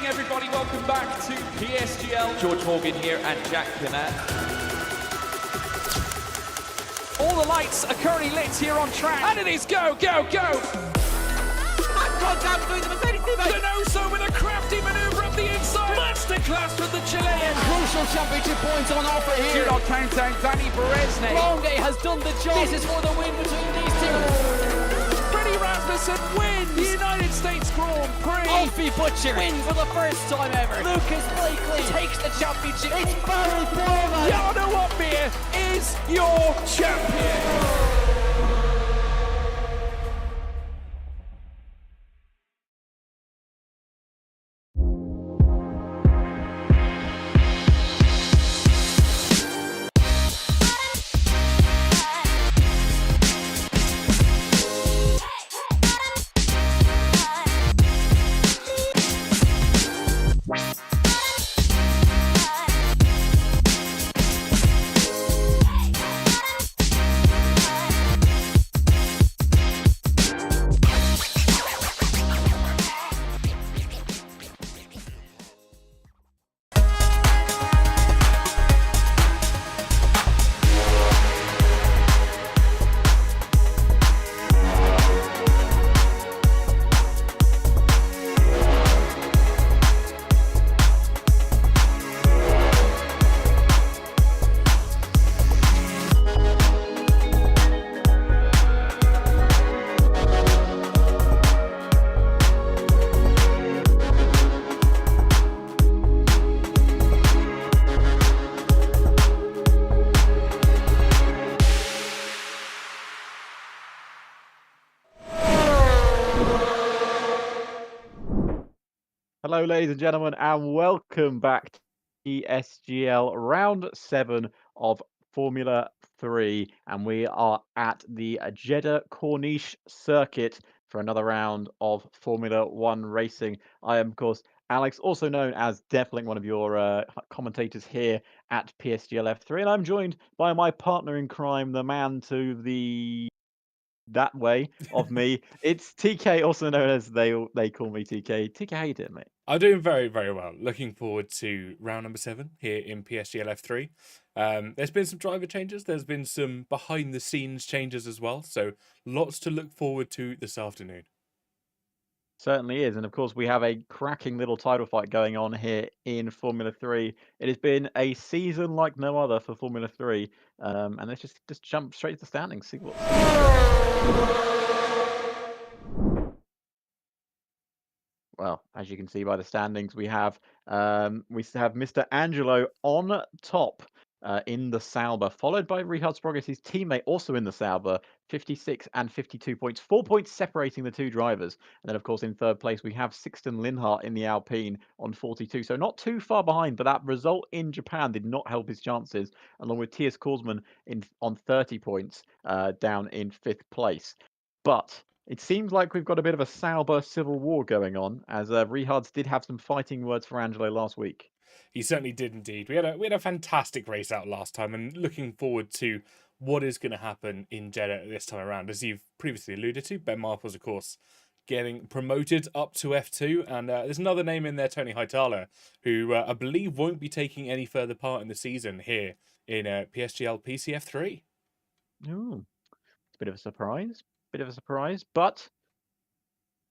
Everybody, welcome back to PSGL. George Morgan here and Jack Canat. All the lights are currently lit here on track. And it is go, go, go! Donoso with a crafty maneuver up the inside. Masterclass from the Chilean. official championship points on offer here. Do not count out Danny Berezny. Longe has done the job. This is for the win between these two. Freddie Rasmussen wins the United States Grand Prix. Alfie Butcher wins for the first time ever. Lucas Blakely takes the championship. It's Barry Foreman. Jarno Opmeer is your champion. Hello, ladies and gentlemen, and welcome back to PSGL Round 7 of Formula 3. And we are at the Jeddah Corniche circuit for another round of Formula 1 racing. I am, of course, Alex, also known as Deathling, one of your commentators here at PSGL F3. And I'm joined by my partner in crime, the man to the that way of me. It's TK, also known as they call me TK. TK, how you doing, mate? I'm doing very, very well. Looking forward to round number 7 here in PSGL F3. There's been some driver changes. There's been some behind-the-scenes changes as well. So lots to look forward to this afternoon. Certainly is. And of course, we have a cracking little title fight going on here in Formula 3. It has been a season like no other for Formula 3. And let's just jump straight to the standings, see what's... Well, as you can see by the standings, we have Mr. Angelo on top in the Sauber, followed by Richard Sprogges, his teammate, also in the Sauber, 56 and 52 points, 4 points separating the two drivers. And then, of course, in third place, we have Sixten Linhart in the Alpine on 42. So not too far behind, but that result in Japan did not help his chances, along with Thies Korsman on 30 points down in fifth place. But it seems like we've got a bit of a Sauber civil war going on, as Richards did have some fighting words for Angelo last week. He certainly did indeed. We had a fantastic race out last time, and looking forward to what is going to happen in Jeddah this time around. As you've previously alluded to, Ben Marple's, of course, getting promoted up to F2, and there's another name in there, Tony Hightower, who I believe won't be taking any further part in the season here in PSGL PCF3. Ooh, it's a bit of a surprise, but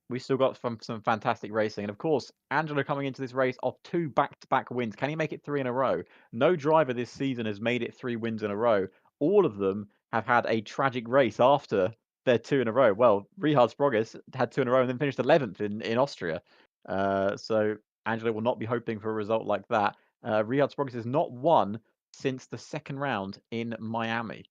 we still got some fantastic racing. And of course, Angelo coming into this race off 2 back-to-back wins. Can he make it 3 in a row? No driver this season has made it 3 wins in a row. All of them have had a tragic race after their 2 in a row. Well, Richard Sprogges had 2 in a row and then finished 11th in Austria. So Angelo will not be hoping for a result like that. Richard Sprogges has not won since the second round in Miami.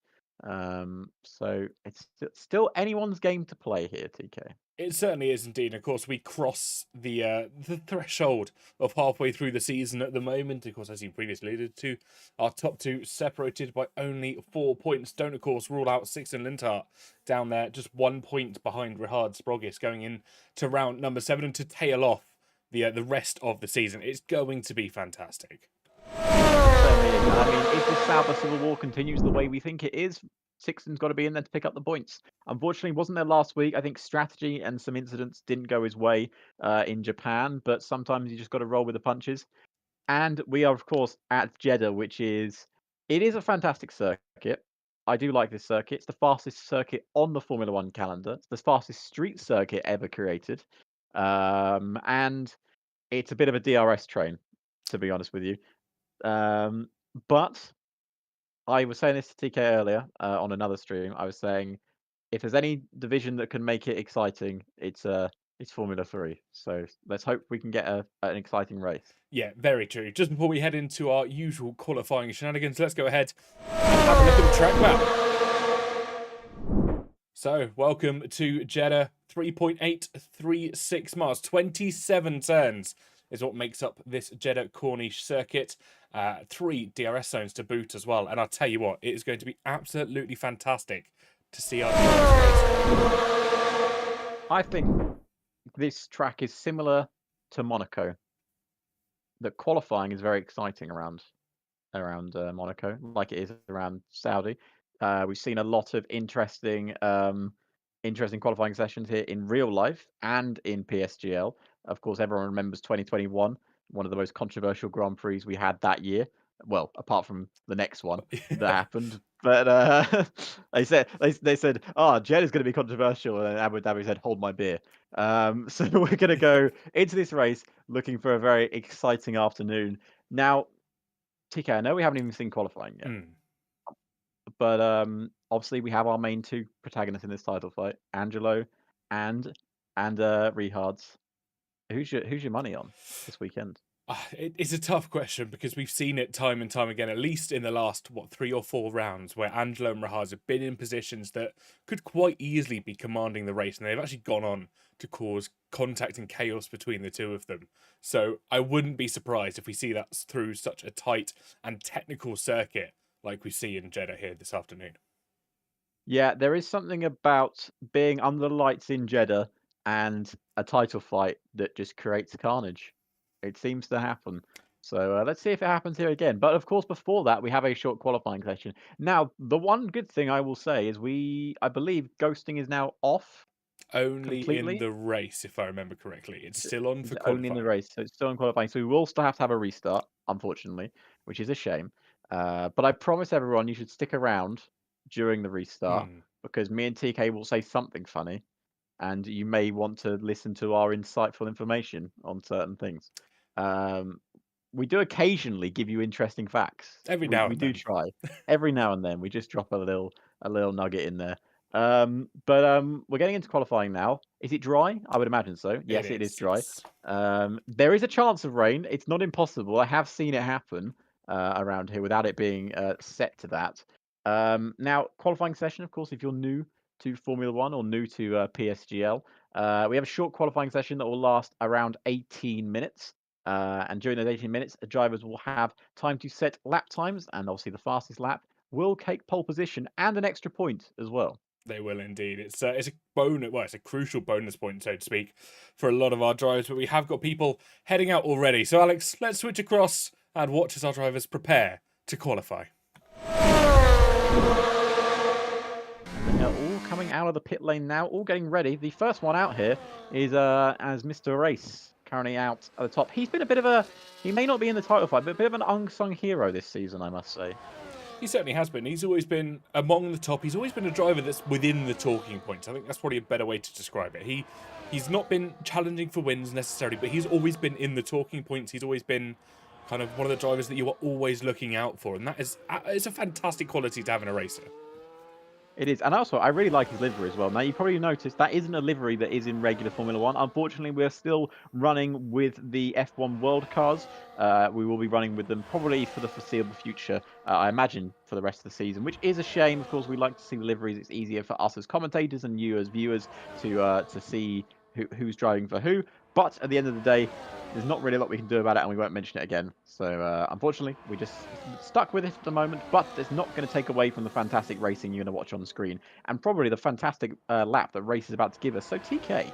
So it's still anyone's game to play here, TK. It certainly is indeed. Of course, we cross the threshold of halfway through the season at the moment. Of course, as you previously alluded to, our top 2 separated by only 4 points. Don't, of course, rule out Sixten Linhart down there, just 1 point behind Richard Sprogges going into round number 7 and to tail off the rest of the season. It's going to be fantastic. Certainly is. And I mean, if this Sauber Civil War continues the way we think it is, Sixten's got to be in there to pick up the points. Unfortunately, wasn't there last week. I think strategy and some incidents didn't go his way in Japan, but sometimes you just got to roll with the punches. And we are, of course, at Jeddah, it is a fantastic circuit. I do like this circuit. It's the fastest circuit on the Formula 1 calendar. It's the fastest street circuit ever created. And it's a bit of a DRS train, to be honest with you. But I was saying this to TK earlier on another stream. I was saying if there's any division that can make it exciting, it's Formula 3. So let's hope we can get an exciting race. Yeah, very true. Just before we head into our usual qualifying shenanigans, let's go ahead and have a look at the track map. So, welcome to Jeddah. 3.836 miles, 27 turns is what makes up this Jeddah Corniche circuit. 3 DRS zones to boot as well. And I'll tell you what, it is going to be absolutely fantastic to see our drivers race. I think this track is similar to Monaco. The qualifying is very exciting around Monaco, like it is around Saudi. We've seen a lot of interesting qualifying sessions here in real life and in PSGL. Of course, everyone remembers 2021, one of the most controversial Grand Prix we had that year. Well, apart from the next one that happened. But they said, oh, Jed is going to be controversial. And Abu Dhabi said, hold my beer. So we're going to go into this race looking for a very exciting afternoon. Now, TK, I know we haven't even seen qualifying yet. But obviously we have our main 2 protagonists in this title fight, Angelo and Rehards. Who's your money on this weekend? It's a tough question because we've seen it time and time again, at least in the last, 3 or 4 rounds, where Angelo and Rehards have been in positions that could quite easily be commanding the race, and they've actually gone on to cause contact and chaos between the 2 of them. So I wouldn't be surprised if we see that through such a tight and technical circuit like we see in Jeddah here this afternoon. Yeah, there is something about being under the lights in Jeddah and a title fight that just creates carnage. It seems to happen. So let's see if it happens here again. But of course, before that, we have a short qualifying session. Now, the one good thing I will say is I believe ghosting is now off. Only completely in the race, if I remember correctly. It's still on for only qualifying. in the race, so it's still in qualifying. So we will still have to have a restart, unfortunately, which is a shame. But I promise everyone you should stick around during the restart because me and TK will say something funny, and you may want to listen to our insightful information on certain things. We do occasionally give you interesting facts. Every now We and do then. try. Every now and then we just drop a little nugget in there. But we're getting into qualifying now. Is it dry? I would imagine so. Yes, it is dry. There is a chance of rain. It's not impossible. I have seen it happen around here without it being set to that. Now, qualifying session, of course, if you're new to Formula One or new to PSGL, we have a short qualifying session that will last around 18 minutes. And during those 18 minutes, the drivers will have time to set lap times, and obviously the fastest lap will take pole position and an extra point as well. They will indeed. It's a bonus. Well, it's a crucial bonus point, so to speak, for a lot of our drivers. But we have got people heading out already. So, Alex, let's switch across and watch as our drivers prepare to qualify. And they're all coming out of the pit lane now, all getting ready. The first one out here is as Mr. Race, currently out at the top. He's been a bit of he may not be in the title fight, but a bit of an unsung hero this season, I must say. He certainly has been. He's always been among the top. He's always been a driver that's within the talking points. I think that's probably a better way to describe it. He's not been challenging for wins necessarily, but he's always been in the talking points. He's always been kind of one of the drivers that you are always looking out for, and that is it's a fantastic quality to have in a racer. It is, and also I really like his livery as well. Now you probably noticed that isn't a livery that is in regular Formula One. Unfortunately, we're still running with the F1 World Cars. We will be running with them probably for the foreseeable future. I imagine for the rest of the season, which is a shame. Of course, we like to see the liveries. It's easier for us as commentators and you as viewers to see who's driving for who. But at the end of the day, there's not really a lot we can do about it, and we won't mention it again. So, unfortunately, we just stuck with it at the moment, but it's not going to take away from the fantastic racing you're going to watch on the screen, and probably the fantastic lap that Race is about to give us. So, TK,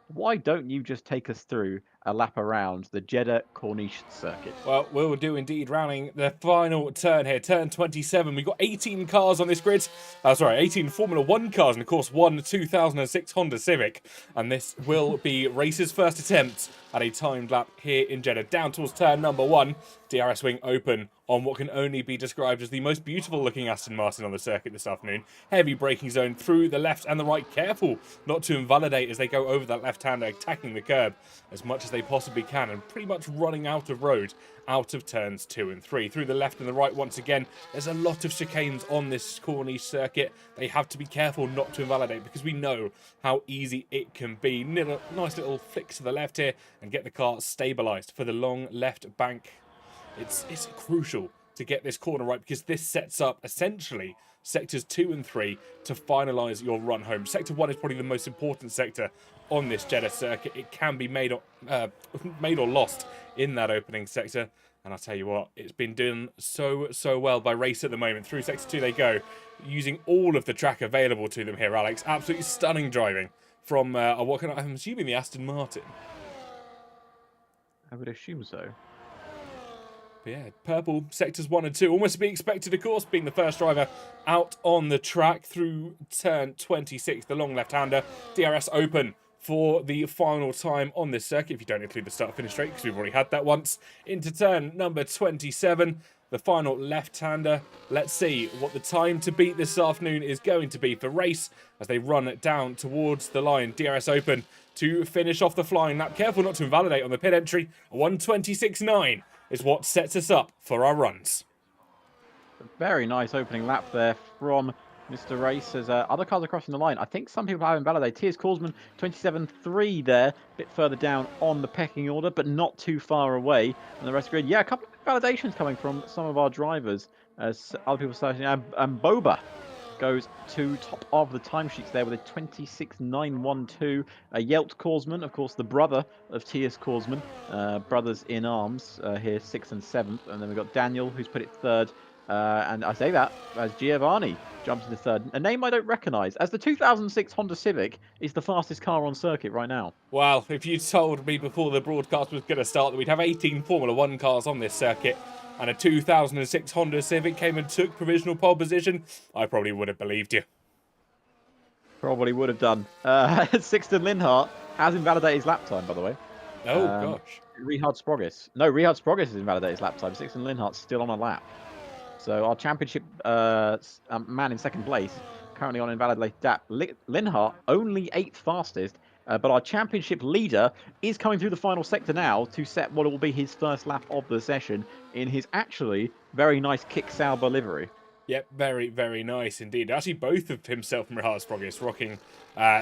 why don't you just take us through a lap around the Jeddah Corniche circuit? Well, we'll do indeed, rounding the final turn here, turn 27. We've got 18 cars on this grid. 18 Formula 1 cars, and of course, one 2006 Honda Civic. And this will be Race's first attempt at a timed lap here in Jeddah. Down towards turn number 1, DRS wing open on what can only be described as the most beautiful looking Aston Martin on the circuit this afternoon. Heavy braking zone through the left and the right. Careful not to invalidate as they go over that left-hander, attacking the curb as much as they possibly can, and pretty much running out of road out of turns 2 and 3. Through the left and the right once again, there's a lot of chicanes on this Corniche circuit. They have to be careful not to invalidate, because we know how easy it can be. Nice little flicks to the left here and get the car stabilised for the long left bank. It's crucial to get this corner right, because this sets up essentially sectors 2 and 3 to finalise your run home. Sector 1 is probably the most important sector on this Jeddah circuit. It can be made or lost in that opening sector. And I'll tell you what, it's been done so well by Race at the moment. Through sector 2 they go, using all of the track available to them here, Alex. Absolutely stunning driving from, I'm assuming the Aston Martin. I would assume so. But yeah, purple sectors 1 and 2, almost to be expected, of course, being the first driver out on the track through turn 26, the long left-hander. DRS open for the final time on this circuit, if you don't include the start-finish straight, because we've already had that once. Into turn number 27, the final left-hander. Let's see what the time to beat this afternoon is going to be for Race as they run it down towards the line. DRS open to finish off the flying lap. Careful not to invalidate on the pit entry. 1:26.9 is what sets us up for our runs. A very nice opening lap there from Mr. Race as other cars are crossing the line. I think some people have invalidated. Tiers Korsman 27.3 there, a bit further down on the pecking order, but not too far away from the rest of the grid. Yeah, a couple of validations coming from some of our drivers as other people starting. And Boba goes to top of the timesheets there with a 26.912. Yelt Korsman, of course, the brother of Tiers Korsman, brothers in arms here, 6th and 7th. And then we've got Daniel, who's put it 3rd. And I say that as Giovanni jumps into 3rd. A name I don't recognise, as the 2006 Honda Civic is the fastest car on circuit right now. Well, if you told me before the broadcast was going to start that we'd have 18 Formula 1 cars on this circuit, and a 2006 Honda Civic came and took provisional pole position, I probably would have believed you. Probably would have done. Sixten Linhart has invalidated his lap time, by the way. Oh, gosh. Richard Sprogis. No, Richard Sprogis has invalidated his lap time. Sixten Linhart's still on a lap. So our championship man in 2nd place, currently on invalidated lap. Linhart, only 8th fastest. But our championship leader is coming through the final sector now to set what will be his first lap of the session in his actually very nice Kick Sauber livery. Yep, very, very nice indeed. Actually, both of himself and Richard Sprogis rocking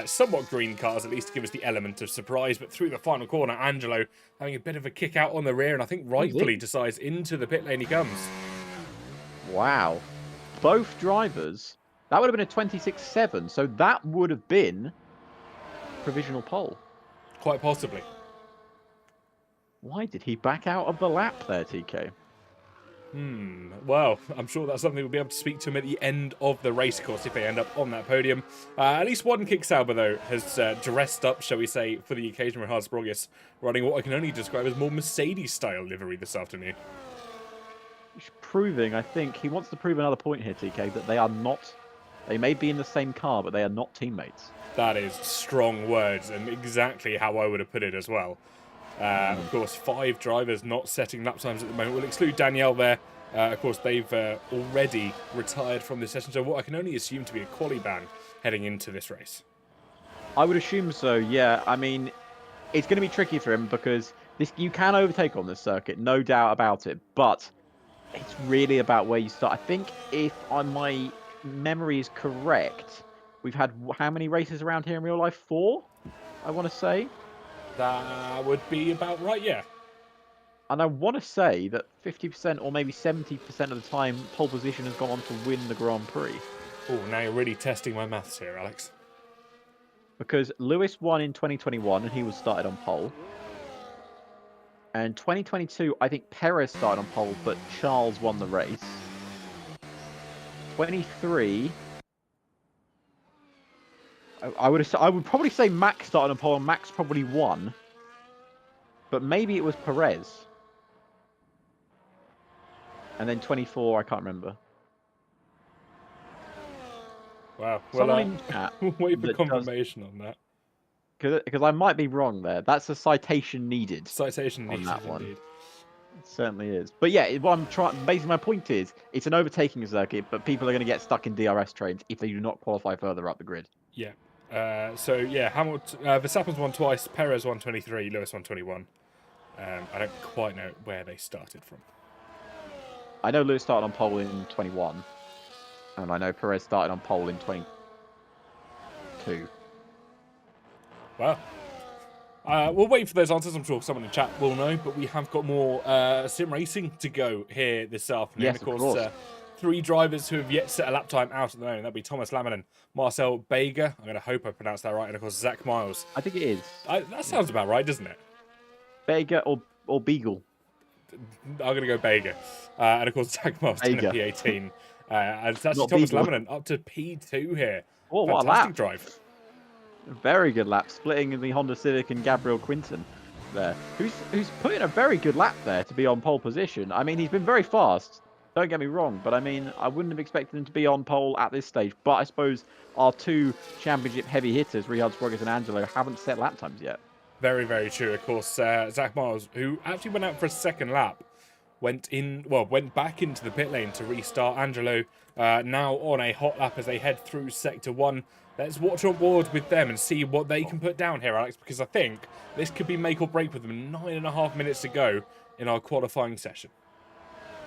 somewhat green cars, at least to give us the element of surprise. But through the final corner, Angelo having a bit of a kick out on the rear, and I think rightfully decides into the pit lane he comes. Wow. Both drivers, that would have been a 26.7, so that would have been provisional pole. Quite possibly. Why did he back out of the lap there, TK? Well, I'm sure that's something we'll be able to speak to him at the end of the race course if they end up on that podium. At least one Kick Sauber, though, has dressed up, shall we say, for the occasion. Richard Sprogis running what I can only describe as more Mercedes-style livery this afternoon. He's proving, I think, he wants to prove another point here, TK, that they are not, they may be in the same car, but they are not teammates. That is strong words, and exactly how I would have put it as well. Of course, 5 drivers not setting lap times at the moment. We'll exclude Danielle there. Of course, they've already retired from this session, so what I can only assume to be a quali ban heading into this race. I would assume so, yeah. I mean, it's going to be tricky for him because you can overtake on this circuit, no doubt about it, but it's really about where you start. I think if my memory is correct, we've had how many races around here in real life? 4, I want to say. That would be about right, yeah. And I want to say that 50% or maybe 70% of the time, pole position has gone on to win the Grand Prix. Oh, now you're really testing my maths here, Alex. Because Lewis won in 2021 and he was started on pole. And 2022, I think Perez started on pole, but Charles won the race. 23... I would probably say Max started on pole and Max probably won. But maybe it was Perez. And then 24, I can't remember. Wow. Well, we'll wait for confirmation on that. Because I might be wrong there. That's a citation needed. Citation on needed, that one. indeed. It certainly is. But yeah, what I'm trying. Basically, my point is, it's an overtaking circuit, but people are going to get stuck in DRS trains if they do not qualify further up the grid. Yeah. So yeah, Verstappen's won twice, Perez won 23, Lewis won 21. I don't quite know where they started from. I know Lewis started on pole in 21, and I know Perez started on pole in 22. Well, we'll wait for those answers. I'm sure someone in chat will know, but we have got more sim racing to go here this afternoon. Yes, of course. 3 drivers who have yet to set a lap time out at the moment. That'll be Thomas Laminen, Marcel Bega. I'm going to hope I pronounced that right. And of course, Zach Miles. I think it is. That sounds about right, doesn't it? Bega or Beagle. I'm going to go Bega. And of course, Zach Miles in a P18. And it's actually Thomas Laminen up to P2 here. Oh, what a Fantastic lap. drive. Very good lap, splitting the Honda Civic and Gabriel Quinton there, who's put in a very good lap there to be on pole position. I mean, he's been very fast, don't get me wrong, but I mean, I wouldn't have expected him to be on pole at this stage. But I suppose our 2 championship heavy hitters, Richard Sprogis and Angelo, haven't set lap times yet. Very, very true. Of course, Zach Miles, who actually went out for a second lap, went back into the pit lane to restart. Angelo now on a hot lap as they head through Sector 1. Let's watch on board with them and see what they can put down here, Alex, because I think this could be make or break with them. 9.5 minutes to go in our qualifying session.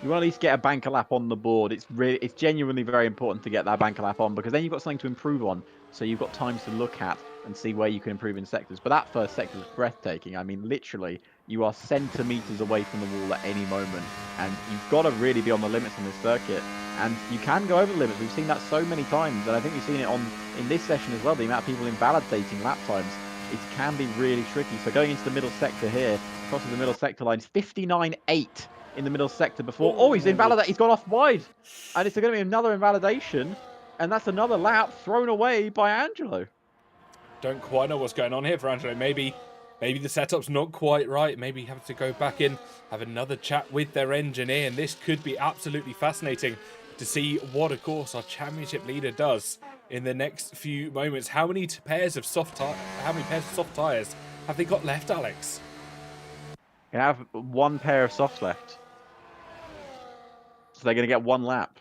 You want to at least get a banker lap on the board. It's genuinely very important to get that banker lap on, because then you've got something to improve on. So you've got times to look at and see where you can improve in sectors. But that first sector was breathtaking. I mean, literally, you are centimeters away from the wall at any moment, and you've got to really be on the limits on this circuit. And you can go over the limits. We've seen that so many times, and I think we've seen it in this session as well. The amount of people invalidating lap times, it can be really tricky. So going into the middle sector here, crossing the middle sector line, 59.8 in the middle sector before. Oh, he's invalidated. He's gone off wide, and it's going to be another invalidation, and that's another lap thrown away by Angelo. Don't quite know what's going on here for Angelo. Maybe the setup's not quite right. Maybe you have to go back in, have another chat with their engineer, and this could be absolutely fascinating to see what, of course, our championship leader does in the next few moments. How many pairs of soft tires have they got left, Alex? They have 1 pair of softs left, so they're going to get 1 lap,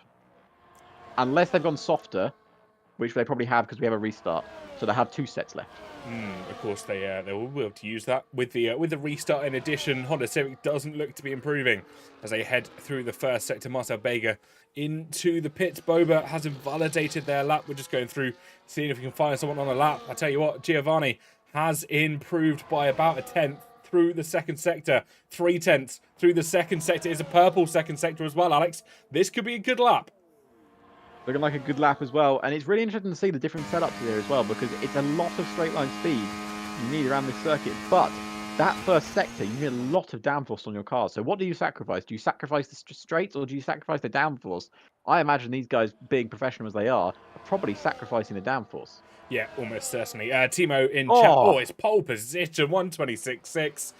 unless they've gone softer, which they probably have because we have a restart. So they have 2 sets left. Of course, they will be able to use that with the restart. In addition, Honda Civic doesn't look to be improving as they head through the first sector. Marcel Bega into the pits. Boba has invalidated their lap. We're just going through, seeing if we can find someone on a lap. I tell you what, Giovanni has improved by about a 10th through the second sector. 3/10 through the second sector. Is a purple second sector as well, Alex. This could be a good lap. Looking like a good lap as well, and it's really interesting to see the different setups here as well, because it's a lot of straight line speed you need around this circuit, but that first sector, you need a lot of downforce on your car. So what do you sacrifice? Do you sacrifice the straights, or do you sacrifice the downforce? I imagine these guys, being professional as they are probably sacrificing the downforce. Yeah, almost certainly. Timo in chat. Oh, it's pole position, 126.6.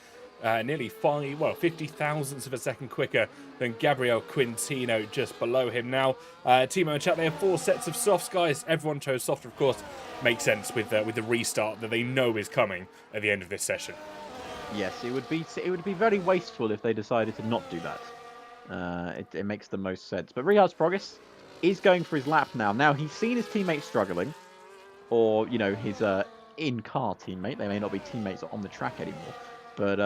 Nearly 50 thousandths of a second quicker than Gabriel Quintino just below him now. Timo in chat, they have 4 sets of softs, guys. Everyone chose softer, of course. Makes sense with the restart that they know is coming at the end of this session. Yes, it would be very wasteful if they decided to not do that. It makes the most sense. But Richard Sprogis is going for his lap now. Now, he's seen his teammates struggling, or, you know, his in-car teammate. They may not be teammates on the track anymore. But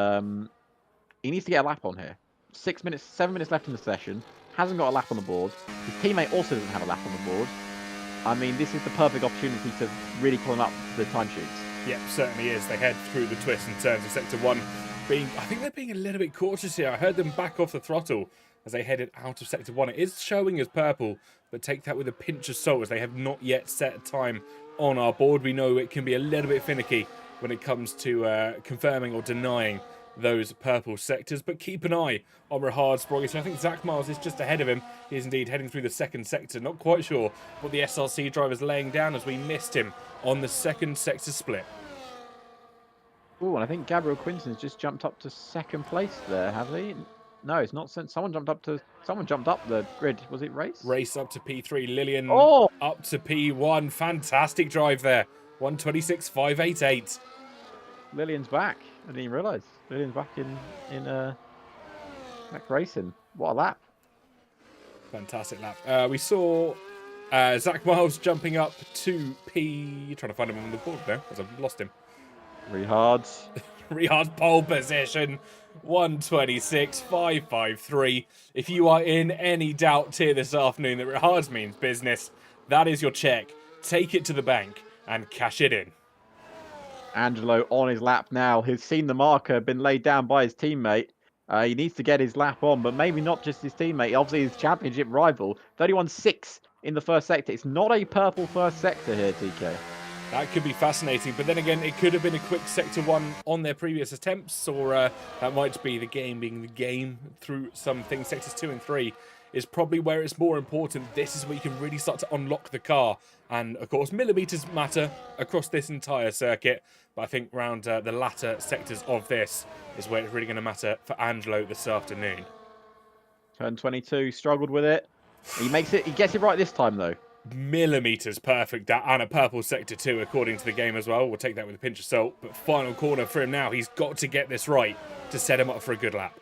he needs to get a lap on here. 7 minutes left in the session. Hasn't got a lap on the board. His teammate also doesn't have a lap on the board. I mean, this is the perfect opportunity to really climb up the timesheets. Yeah, certainly is. They head through the twists and turns of Sector 1. I think they're being a little bit cautious here. I heard them back off the throttle as they headed out of Sector 1. It is showing as purple, but take that with a pinch of salt as they have not yet set a time on our board. We know it can be a little bit finicky when it comes to confirming or denying those purple sectors, but keep an eye on Richard Sprogis. I think Zach Miles is just ahead of him. He is indeed heading through the second sector. Not quite sure what the SRC driver's laying down as we missed him on the second sector split. Oh, and I think Gabriel Quinton's just jumped up to second place there, have they? No, it's not. Someone jumped up the grid. Was it Race? Race up to P3. Lillian up to P1. Fantastic drive there. 126.588. Lillian's back. I didn't even realise. Lillian's back in back racing. What a lap! Fantastic lap. We saw Zach Miles jumping up to P. Trying to find him on the board now, because I've lost him. Richard. Riyadh's pole position, 126.553. If you are in any doubt here this afternoon that Riyadh means business, that is your check. Take it to the bank and cash it in. Angelo on his lap now. He's seen the marker been laid down by his teammate. He needs to get his lap on, but maybe not just his teammate. Obviously, his championship rival. 31.6 in the first sector. It's not a purple first sector here, TK. That could be fascinating, but then again, it could have been a quick Sector 1 on their previous attempts, or that might be the game being the game through some things. Sectors 2 and 3 is probably where it's more important. This is where you can really start to unlock the car. And, of course, millimetres matter across this entire circuit, but I think around the latter sectors of this is where it's really going to matter for Angelo this afternoon. Turn 22, struggled with it. He makes it. He gets it right this time, though. Millimetres perfect, that, and a purple sector 2 according to the game as well. We'll take that with a pinch of salt, but final corner for him now. He's got to get this right to set him up for a good lap.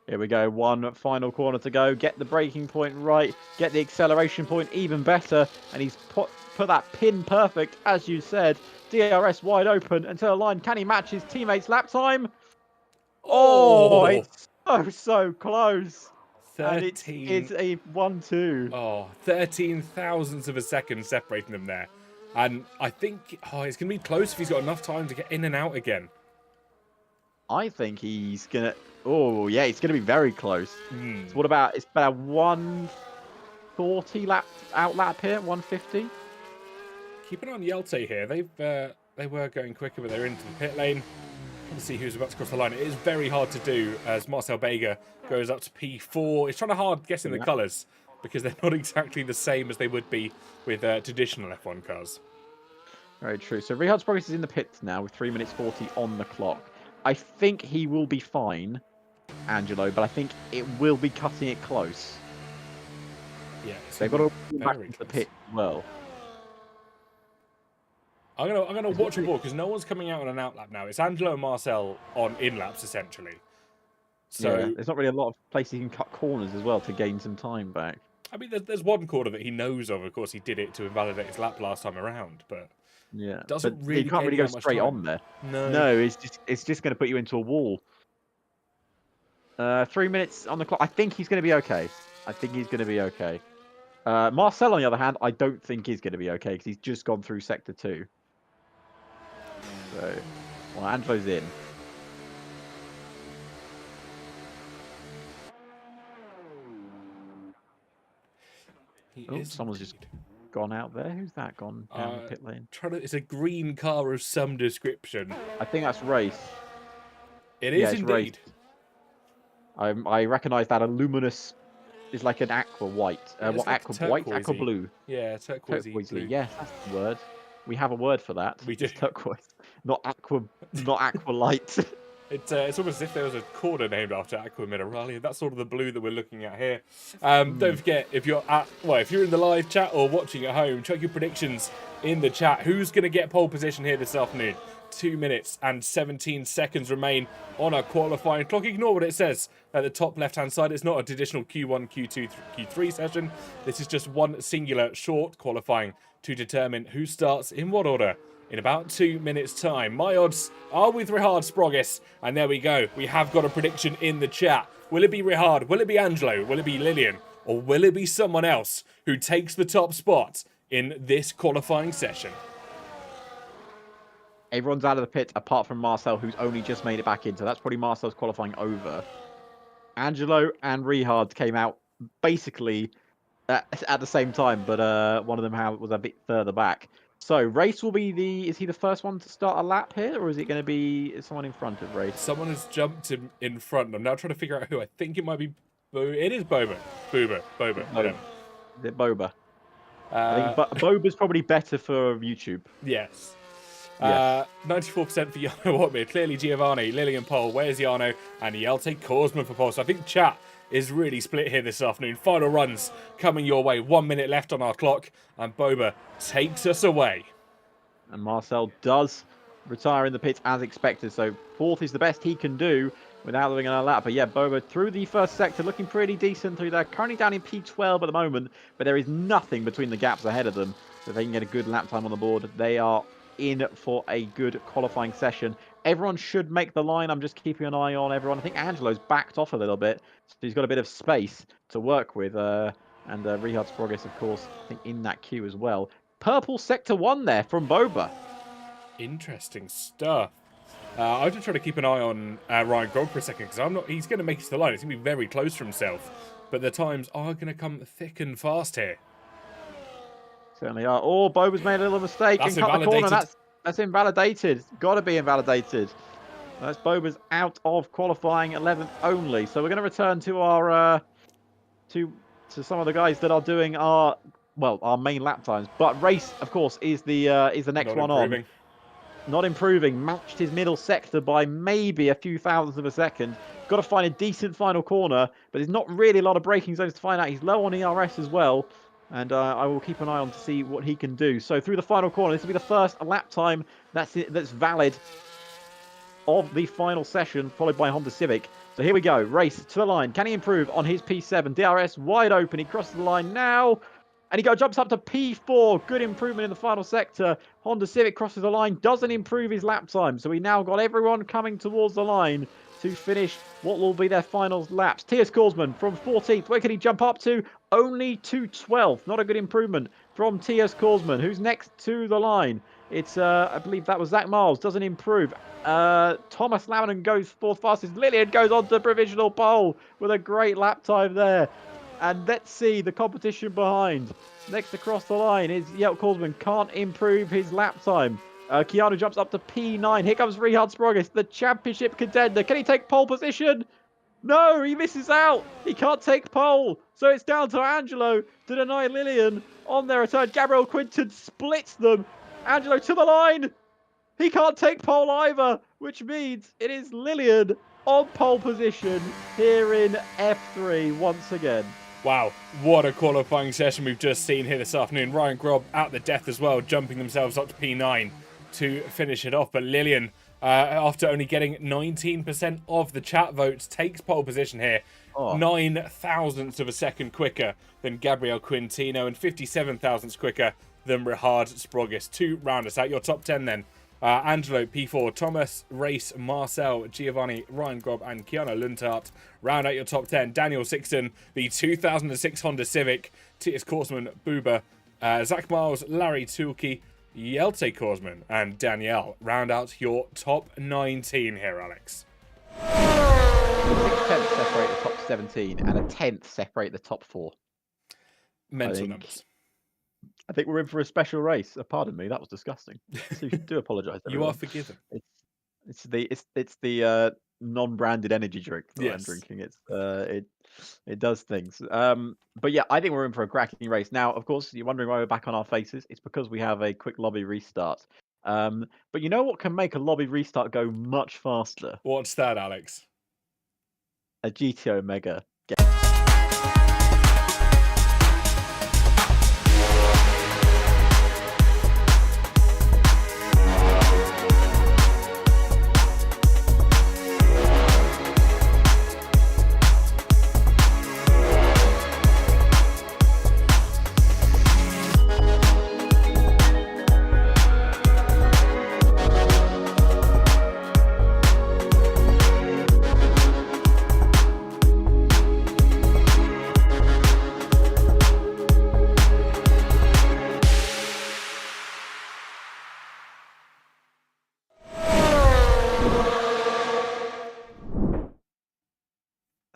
Here we go, one final corner to go. Get the braking point right, get the acceleration point even better, and he's put that pin perfect, as you said. DRS wide open until the line. Can he match his teammate's lap time? Oh, it's so close. 13. And it's a 1-2. Oh, 13 thousandths of a second separating them there. And I think it's going to be close if he's got enough time to get in and out again. I think he's going to... Oh, yeah, it's going to be very close. So what about... It's about a 140 lap here, 150? Keep an eye on Yelte here. They were going quicker, but they're into the pit lane. Let's see who's about to cross the line. It is very hard to do as Marcel Bega goes up to P4. It's trying to hard guessing the colours because they're not exactly the same as they would be with traditional F1 cars. Very true. So Rihard's progress is in the pits now with 3 minutes 40 on the clock. I think he will be fine, Angelo, but I think it will be cutting it close. Yeah, they've got to go back into the pit as well. I'm gonna watch the ball because no one's coming out on an out lap now. It's Angelo and Marcel on in laps essentially. So yeah, there's not really a lot of places you can cut corners as well to gain some time back. I mean, there's one corner that he knows of. Of course, he did it to invalidate his lap last time around, but yeah, doesn't but really. You can't really go straight on there. No, it's just going to put you into a wall. 3 minutes on the clock. I think he's going to be okay. Marcel, on the other hand, I don't think he's going to be okay because he's just gone through sector 2. So, well, Angelo's in. Someone's just gone out there. Who's that gone down the pit lane? It's a green car of some description. I think that's Race. It is indeed. Race. I recognise that a luminous is like an aqua white. What like aqua white? Aqua blue. Yeah, turquoise. Yes, that's the word. We have a word for that. We do. It's turquoise, not aqua light. It's almost as if there was a corner named after Aqua Mineralia. That's sort of the blue that we're looking at here. Don't forget, if you're in the live chat or watching at home, check your predictions in the chat. Who's going to get pole position here this afternoon? 2 minutes and 17 seconds remain on our qualifying clock. Ignore what it says at the top left-hand side. It's not a traditional Q1, Q2, Q3 session. This is just one singular short qualifying to determine who starts in what order in about 2 minutes' time. My odds are with Rihard Sprogis, and there we go. We have got a prediction in the chat. Will it be Rihard? Will it be Angelo? Will it be Lillian? Or will it be someone else who takes the top spot in this qualifying session? Everyone's out of the pit apart from Marcel, who's only just made it back in. So that's probably Marcel's qualifying over. Angelo and Rihard came out basically at the same time, but one of them was a bit further back. So Race will be is he the first one to start a lap here, or is it going to be someone in front of Race? Someone has jumped him in front. I'm now trying to figure out who. I think it might be it is Boba. Boba. Is it Boba? I think Boba's probably better for YouTube. Yes. 94% for Jarno Watmir. Clearly Giovanni, Lillian Pole. Where's Jarno? And Yelte Korsman for Pole. So I think chat is really split here this afternoon. Final runs coming your way. 1 minute left on our clock. And Boba takes us away. And Marcel does retire in the pits as expected. So fourth is the best he can do without doing another lap. But yeah, Boba through the first sector looking pretty decent through there. Currently down in P12 at the moment. But there is nothing between the gaps ahead of them. So if they can get a good lap time on the board, they are in for a good qualifying session. everyone should make the line. I'm just keeping an eye on everyone. I think Angelo's backed off a little bit, so he's got a bit of space to work with. And Rihard Sprogis, of course, I think in that queue as well. Purple sector 1 there from Boba. Interesting stuff. I'm just trying to keep an eye on Ryan Grog for a second, because he's going to make it to the line. It's going to be very close for himself, but the times are going to come thick and fast here. Certainly are. Oh, Boba's made a little mistake That's and cut the corner. invalidated. That's invalidated. Got to be invalidated. That's Boba's out of qualifying 11th only. So we're going to return to our to some of the guys that are doing our main lap times. But race, of course, is the next one on. Not improving. Matched his middle sector by maybe a few thousandths of a second. Got to find a decent final corner, but there's not really a lot of braking zones to find out. He's low on ERS as well. And I will keep an eye on to see what he can do. So through the final corner, this will be the first lap time that's valid of the final session, followed by Honda Civic. So here we go. Race to the line. Can he improve on his P7? DRS wide open. He crosses the line now. And he jumps up to P4. Good improvement in the final sector. Honda Civic crosses the line. Doesn't improve his lap time. So we now got everyone coming towards the line to finish what will be their final laps. T.S. Korsman from 14th. Where can he jump up to? Only to 12th. Not a good improvement from T.S. Korsman. Who's next to the line? It's, I believe that was Zach Miles. Doesn't improve. Thomas Laminen goes fourth fastest. Lillian goes on to provisional pole with a great lap time there. And let's see the competition behind. Next across the line is Yelp Korsman. Can't improve his lap time. Keanu jumps up to P9. Here comes Rihard Sprogis, the championship contender. Can he take pole position? No, he misses out. He can't take pole. So it's down to Angelo to deny Lillian on their return. Gabriel Quinton splits them. Angelo to the line. He can't take pole either, which means it is Lillian on pole position here in F3 once again. Wow, what a qualifying session we've just seen here this afternoon. Ryan Grob out the death as well, jumping themselves up to P9 to finish it off. But Lillian, after only getting 19% of the chat votes, takes pole position here. 9 thousandths of a second quicker than Gabriel Quintino and 57 thousandths quicker than Rihard Sprogis. To round us out, your top 10 then. Angelo, P4, Thomas, Race, Marcel, Giovanni, Ryan Grob, and Keanu Luntart. Round out your top 10. Daniel Sixton, the 2006 Honda Civic, T.S. Korsman, Buba, Zach Miles, Larry Tulke, Yelte Korsman, and Danielle. Round out your top 19 here, Alex. 6/10 separate the top 17, and a 10th separate the top 4. Mental numbers. I think we're in for a special race. Pardon me, that was disgusting. So you do apologise. You are forgiven. It's the non-branded energy drink that I'm drinking. It does things. But yeah, I think we're in for a cracking race. Now, of course, you're wondering why we're back on our faces. It's because we have a quick lobby restart. But you know what can make a lobby restart go much faster? What's that, Alex? A GTO Mega.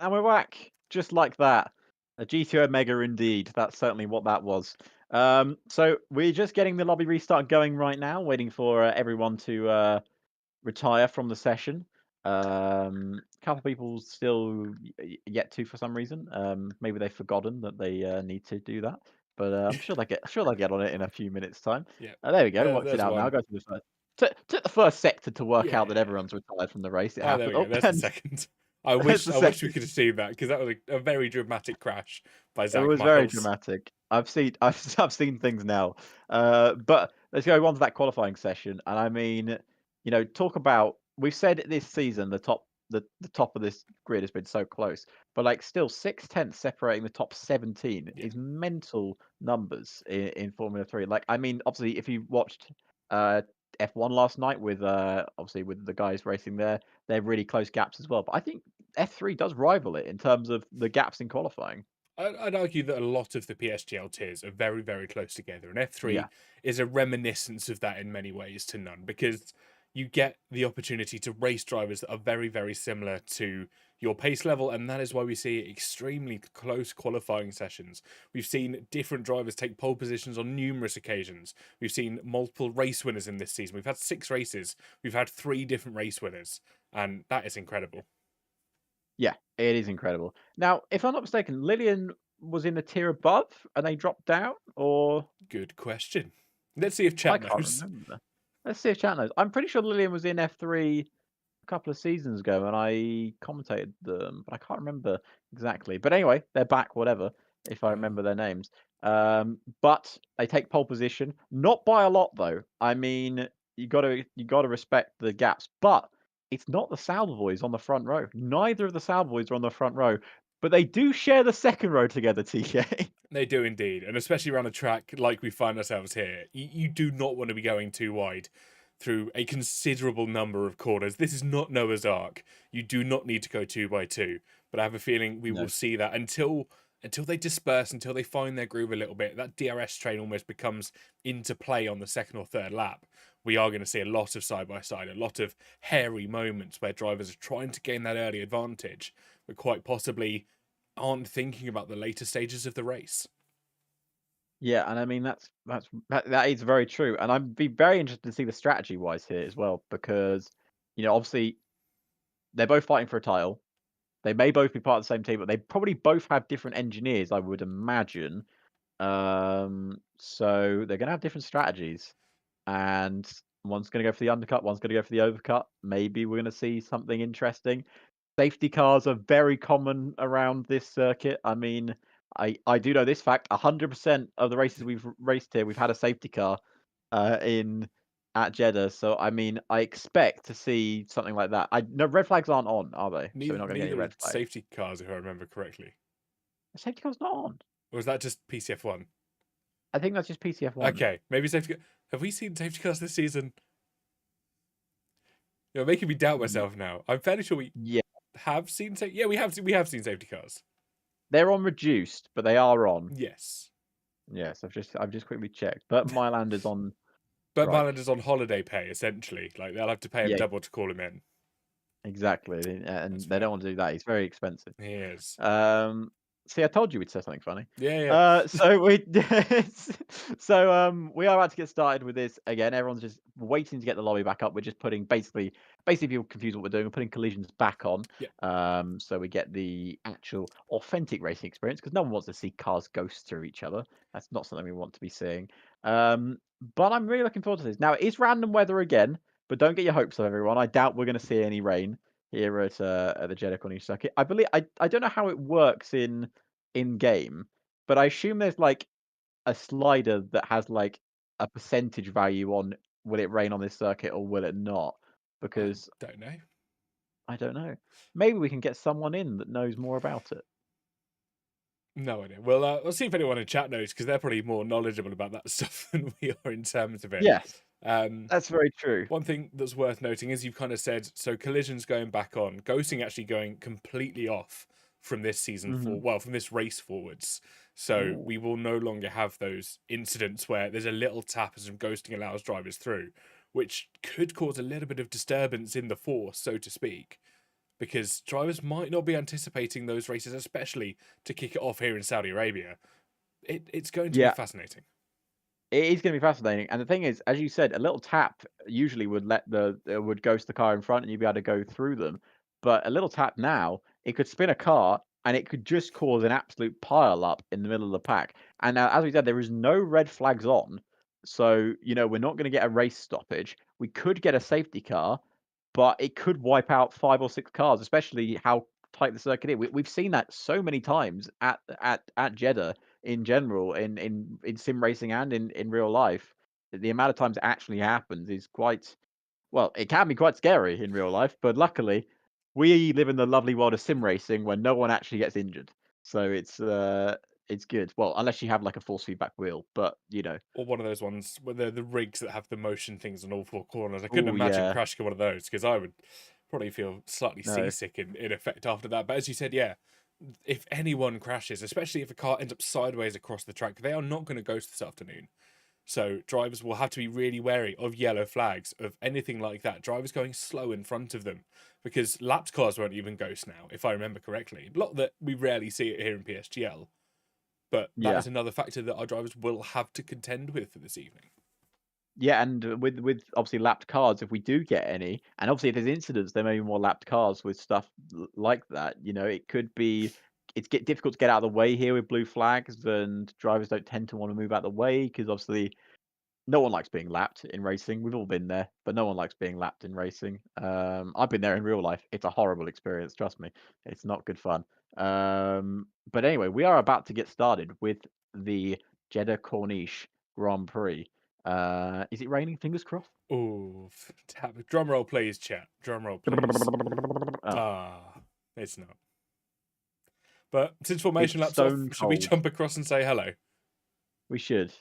And we're back, just like that. A GTO Mega indeed. That's certainly what that was. So we're just getting the lobby restart going right now, waiting for everyone to retire from the session. Couple of people still yet to for some reason. Maybe they've forgotten that they need to do that. But I'm sure they'll get on it in a few minutes' time. Yeah. There we go. Works it out now. Go to the first. Took the first sector to work out that Yeah. everyone's retired from the race. It There happened. we go. There's the second. I wish we could have seen that, because that was a very dramatic crash by Zach It was Miles. very dramatic. I've seen things now. But let's go on to that qualifying session. And I mean, talk about, we've said this season the top of this grid has been so close, but like still 6/10 separating the top 17 is mental numbers in Formula 3. Like, I mean, obviously if you watched F1 last night with obviously with the guys racing there. They're really close gaps as well. But I think F3 does rival it in terms of the gaps in qualifying. I'd argue that a lot of the PSGL tiers are very, very close together, and F3 Yeah. is a reminiscence of that in many ways to none, because you get the opportunity to race drivers that are very, very similar to your pace level, and that is why we see extremely close qualifying sessions. We've seen different drivers take pole positions on numerous occasions. We've seen multiple race winners in this season. We've had 6 races. We've had 3 different race winners, and that is incredible. Yeah, it is incredible. Now, if I'm not mistaken, Lillian was in a tier above and they dropped down, or Good question. Let's see if I chat can't knows. remember. Let's see if chat knows. I'm pretty sure Lillian was in F3 a couple of seasons ago and I commentated them, but I can't remember exactly. But anyway, they're back, whatever, if I remember their names. But they take pole position, not by a lot though. I mean, you gotta respect the gaps, but it's not the Sauber boys on the front row. Neither of the Sauber boys are on the front row, but they do share the second row together, TK. They do indeed, and especially around a track like we find ourselves here, you do not want to be going too wide through a considerable number of corners. This is not Noah's Ark. You do not need to go 2 by 2, but I have a feeling we No. will see that until they disperse, until they find their groove a little bit. That DRS train almost becomes into play on the second or third lap. We are going to see a lot of side by side, a lot of hairy moments where drivers are trying to gain that early advantage, but quite possibly aren't thinking about the later stages of the race. Yeah, and I mean that is very true, and I'd be very interested to see the strategy wise here as well, because obviously they're both fighting for a title. They may both be part of the same team, but they probably both have different engineers, I would imagine. So they're gonna have different strategies, and one's gonna go for the undercut, one's gonna go for the overcut. Maybe we're gonna see something interesting. Safety cars are very common around this circuit. I mean, I do know this fact: 100% of the races we've raced here, we've had a safety car in at Jeddah. So I mean, I expect to see something like that. No, red flags aren't on, are they? So we're not going to get any Neither red flags. safety cars, if I remember correctly. The safety car's not on. Or was that just PCF1? I think that's just PCF1. Okay, maybe safety. Have we seen safety cars this season? You're making me doubt myself now. I'm fairly sure we Yeah, have seen. Yeah, we have. We have seen safety cars. they're on reduced, but they are on. Yes, Yes, I've just quickly checked. But Myland is on. but Right. Myland is on holiday pay essentially. Like they'll have to pay him Yeah. double to call him in. Exactly, and That's they fair. don't want to do that. He's very expensive. He is. See, I told you we'd say something funny. Yeah. So we we are about to get started with this again. Everyone's just waiting to get the lobby back up. We're just putting basically people confused what we're doing. We're putting collisions back on. Yeah. So we get the actual authentic racing experience, because no one wants to see cars ghost through each other. That's not something we want to be seeing. But I'm really looking forward to this. Now it is random weather again, but don't get your hopes up, everyone. I doubt we're going to see any rain here at the Jeddah Corniche circuit. I believe I don't know how it works in game, but I assume there's like a slider that has like a percentage value on will it rain on this circuit or will it not? Because Don't know. I don't know. Maybe we can get someone in that knows more about it. No idea. Well, we'll see if anyone in chat knows, because they're probably more knowledgeable about that stuff than we are in terms of it. Yes, that's very true. One thing that's worth noting is you've kind of said, so collisions going back on, ghosting actually going completely off from this season from this race forwards. So we will no longer have those incidents where there's a little tap as some ghosting allows drivers through, which could cause a little bit of disturbance in the force, so to speak, because drivers might not be anticipating those races, especially to kick it off here in Saudi Arabia. It's going to be fascinating. It is going to be fascinating, and the thing is, as you said, a little tap usually would would ghost the car in front, and you'd be able to go through them. But a little tap now, it could spin a car, and it could just cause an absolute pile up in the middle of the pack. And now, as we said, there is no red flags on, so we're not going to get a race stoppage. We could get a safety car, but it could wipe out 5 or 6 cars, especially how tight the circuit is. We've seen that so many times at Jeddah in general, in sim racing and in real life. The amount of times it actually happens is quite, well, it can be quite scary in real life, but luckily we live in the lovely world of sim racing where no one actually gets injured. So it's good. Well, unless you have like a force feedback wheel, but you know. Or one of those ones where they're the rigs that have the motion things on all four corners. I couldn't Oh imagine yeah, crashing one of those because I would probably feel slightly no, seasick in effect after that. But as you said, yeah, if anyone crashes, especially if a car ends up sideways across the track, they are not going to ghost this afternoon. So drivers will have to be really wary of yellow flags, of anything like that. Drivers going slow in front of them because lapped cars won't even ghost now, if I remember correctly. Not that we rarely see it here in PSGL, but that yeah. is another factor that our drivers will have to contend with for this evening. Yeah, and with obviously lapped cars, if we do get any, and obviously if there's incidents, there may be more lapped cars with stuff like that. You know, it could be difficult to get out of the way here with blue flags, and drivers don't tend to want to move out of the way because obviously no one likes being lapped in racing. We've all been there, but no one likes being lapped in racing. I've been there in real life. It's a horrible experience, trust me. It's not good fun. But anyway, we are about to get started with the Jeddah Corniche Grand Prix. Is it raining? Fingers crossed. Ooh, drum roll, please, chat. Drum roll, please. Oh, Ah, it's not. But since formation it's laps off, stone should we cold. jump across and say hello? We should.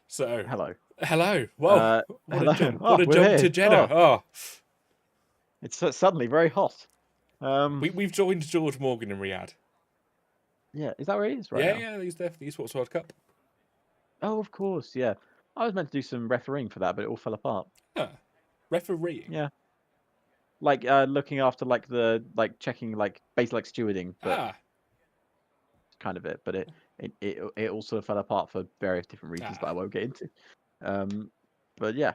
So, Hello. hello. Whoa, what Hello. a jump! Oh, What a we're jump here. to Jeddah! Oh, Oh, it's suddenly very hot. we've joined George Morgan in Riyadh. Yeah, is that where it is right Yeah, now? yeah, he's there for the Esports World Cup. Oh, of course, yeah. I was meant to do some refereeing for that, but it all fell apart. Huh. Refereeing. Yeah. Like looking after like checking like basically like stewarding, but Ah, kind of it. But it also fell apart for various different reasons that I ah. won't get into. But yeah,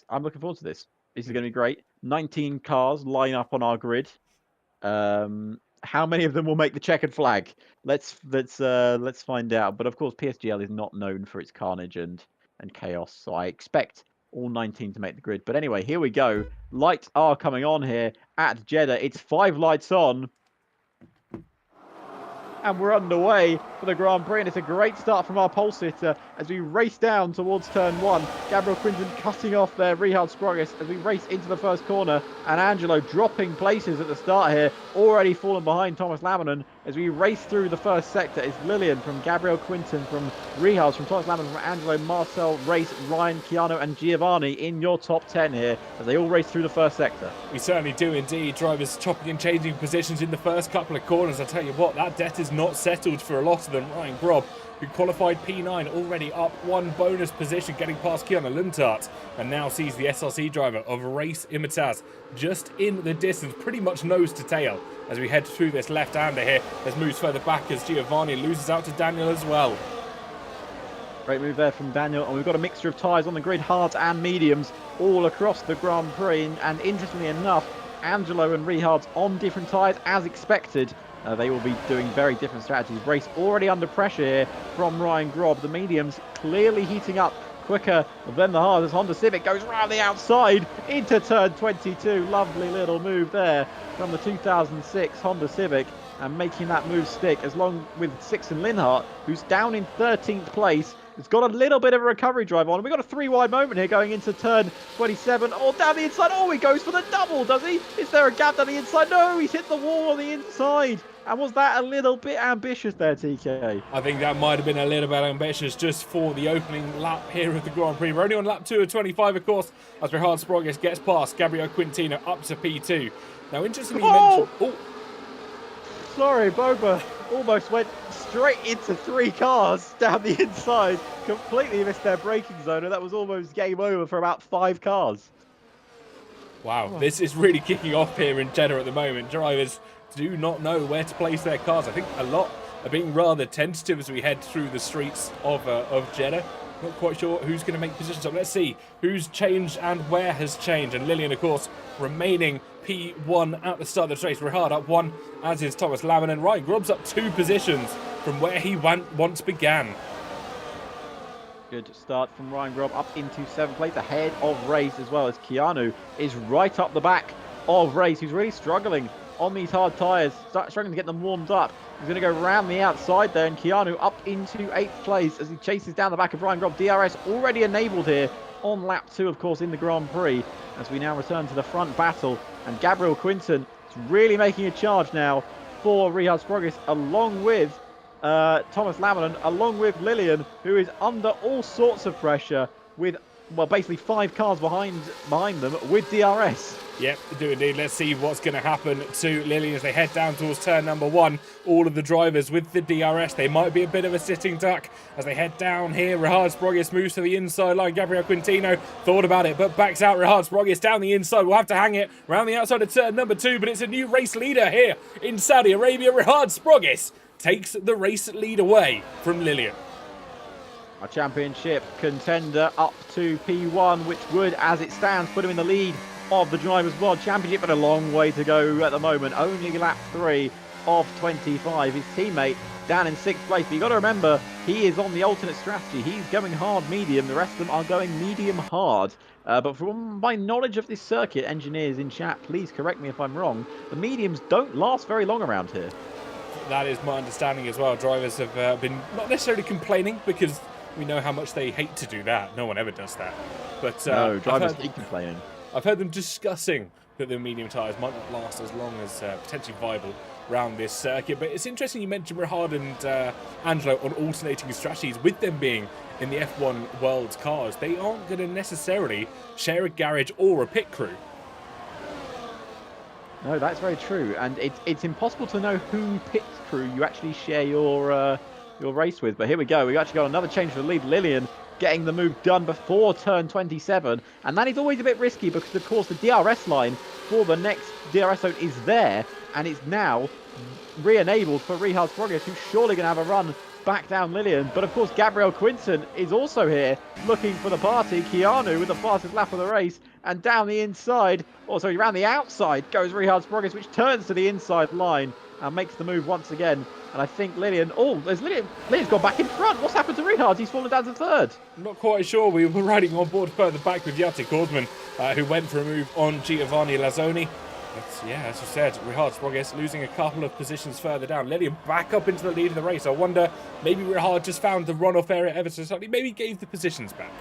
I'm looking forward to this. This is Hmm. going to be great. 19 cars line up on our grid. How many of them will make the checkered flag? Let's find out. But of course, PSGL is not known for its carnage and chaos, so I expect all 19 to make the grid. But anyway, here we go. Lights are coming on here at Jeddah. It's 5 lights on. And we're underway for the Grand Prix, and it's a great start from our pole sitter as we race down towards turn 1. Gabriel Quinton cutting off there, Richard Scroggis as we race into the first corner, and Angelo dropping places at the start here, already fallen behind Thomas Laminen as we race through the first sector. It's Lillian from Gabriel Quinton, from Richard, from Thomas Laminen, from Angelo, Marcel, Race, Ryan, Keanu, and Giovanni in your top 10 here as they all race through the first sector. We certainly do indeed. Drivers chopping and changing positions in the first couple of corners. I tell you what, that debt is not settled for a lot of them. Ryan Grob, who qualified P9, already up one bonus position, getting past Kiana Luntart, and now sees the SRC driver of Race Imitaz just in the distance, pretty much nose to tail, as we head through this left-hander here. There's moves further back as Giovanni loses out to Daniel as well. Great move there from Daniel, and we've got a mixture of tyres on the grid, hards and mediums, all across the Grand Prix. And interestingly enough, Angelo and Richard's on different tyres as expected. They will be doing very different strategies. Race already under pressure here from Ryan Grob. The mediums clearly heating up quicker than the hards as Honda Civic goes round the outside into turn 22. Lovely little move there from the 2006 Honda Civic, and making that move stick, as long with Sixon Linhart, who's down in 13th place. It's got a little bit of a recovery drive on. We've got a 3-wide moment here going into turn 27. Oh, down the inside. Oh, he goes for the double, does he? Is there a gap down the inside? No, he's hit the wall on the inside. And was that a little bit ambitious there, TK? I think that might have been a little bit ambitious just for the opening lap here of the Grand Prix. We're only on lap 2 of 25, of course, as Richard Sprogis gets past Gabriel Quintino up to P2. Now, interestingly, you mentioned... Oh! Sorry, Boba almost went straight into 3 cars down the inside. Completely missed their braking zone, and that was almost game over for about 5 cars. Wow, this is really kicking off here in Jeddah at the moment. Drivers do not know where to place their cars. I think a lot are being rather tentative as we head through the streets of Jeddah. Not quite sure who's going to make positions up. Let's see who's changed and where has changed. And Lillian, of course, remaining P1 at the start of the race. Richard up 1, as is Thomas Laminen. And Ryan Grubb's up 2 positions from where he once began. Good start from Ryan Grubb up into 7th place, ahead of Race, as well as Keanu is right up the back of Race, who's really struggling on these hard tyres, struggling to get them warmed up. He's going to go round the outside there, and Keanu up into 8th place as he chases down the back of Ryan Grubb. DRS already enabled here on lap 2, of course, in the Grand Prix, as we now return to the front battle. And Gabriel Quinton It's really making a charge now for Rihard Sprogis, along with Thomas Lammerton, along with Lillian, who is under all sorts of pressure with, well, basically 5 cars behind them with DRS. Yep, do indeed. Let's see what's going to happen to Lillian as they head down towards turn number 1. All of the drivers with the DRS. They might be a bit of a sitting duck as they head down here. Rihard Sprogis moves to the inside line. Gabriel Quintino thought about it, but backs out. Rihard Sprogis down the inside. We'll have to hang it around the outside of turn number 2, but it's a new race leader here in Saudi Arabia. Rihard Sprogis takes the race lead away from Lillian. A championship contender up to P1, which would, as it stands, put him in the lead of the Drivers' World Championship, but a long way to go at the moment. Only lap 3 of 25. His teammate down in 6th place. But you've got to remember, he is on the alternate strategy. He's going hard medium. The rest of them are going medium hard. But from my knowledge of this circuit, engineers in chat, please correct me if I'm wrong, the mediums don't last very long around here. That is my understanding as well. Drivers have been not necessarily complaining, because we know how much they hate to do that. No one ever does that. But no, drivers hate complaining. I've heard them discussing that the medium tyres might not last as long as potentially viable around this circuit. But it's interesting you mentioned Rihard and Angelo on alternating strategies. With them being in the F1 World cars, they aren't going to necessarily share a garage or a pit crew. No, that's very true. And it's impossible to know who pit crew you actually share your race with. But here we go. We've actually got another change for the lead. Lillian getting the move done before turn 27. And that is always a bit risky because, of course, the DRS line for the next DRS zone is there. And it's now re-enabled for Rihard Sprogis, who's surely going to have a run back down Lillian. But, of course, Gabriel Quinton is also here looking for the party. Keanu with the fastest lap of the race. And down the inside, or sorry, around the outside goes Rihard Sprogis, which turns to the inside line and makes the move once again. And I think Lillian... Oh, there's Lillian. Lillian's gone back in front. What's happened to Rihard? He's fallen down to 3rd. I'm not quite sure. We were riding on board further back with Jacek Korsman, who went for a move on Giovanni Lazzoni. But yeah, as you said, Rihard Sprogis losing a couple of positions further down. Lillian back up into the lead of the race. I wonder, maybe Rihard just found the runoff area ever so slightly. Maybe gave the positions back.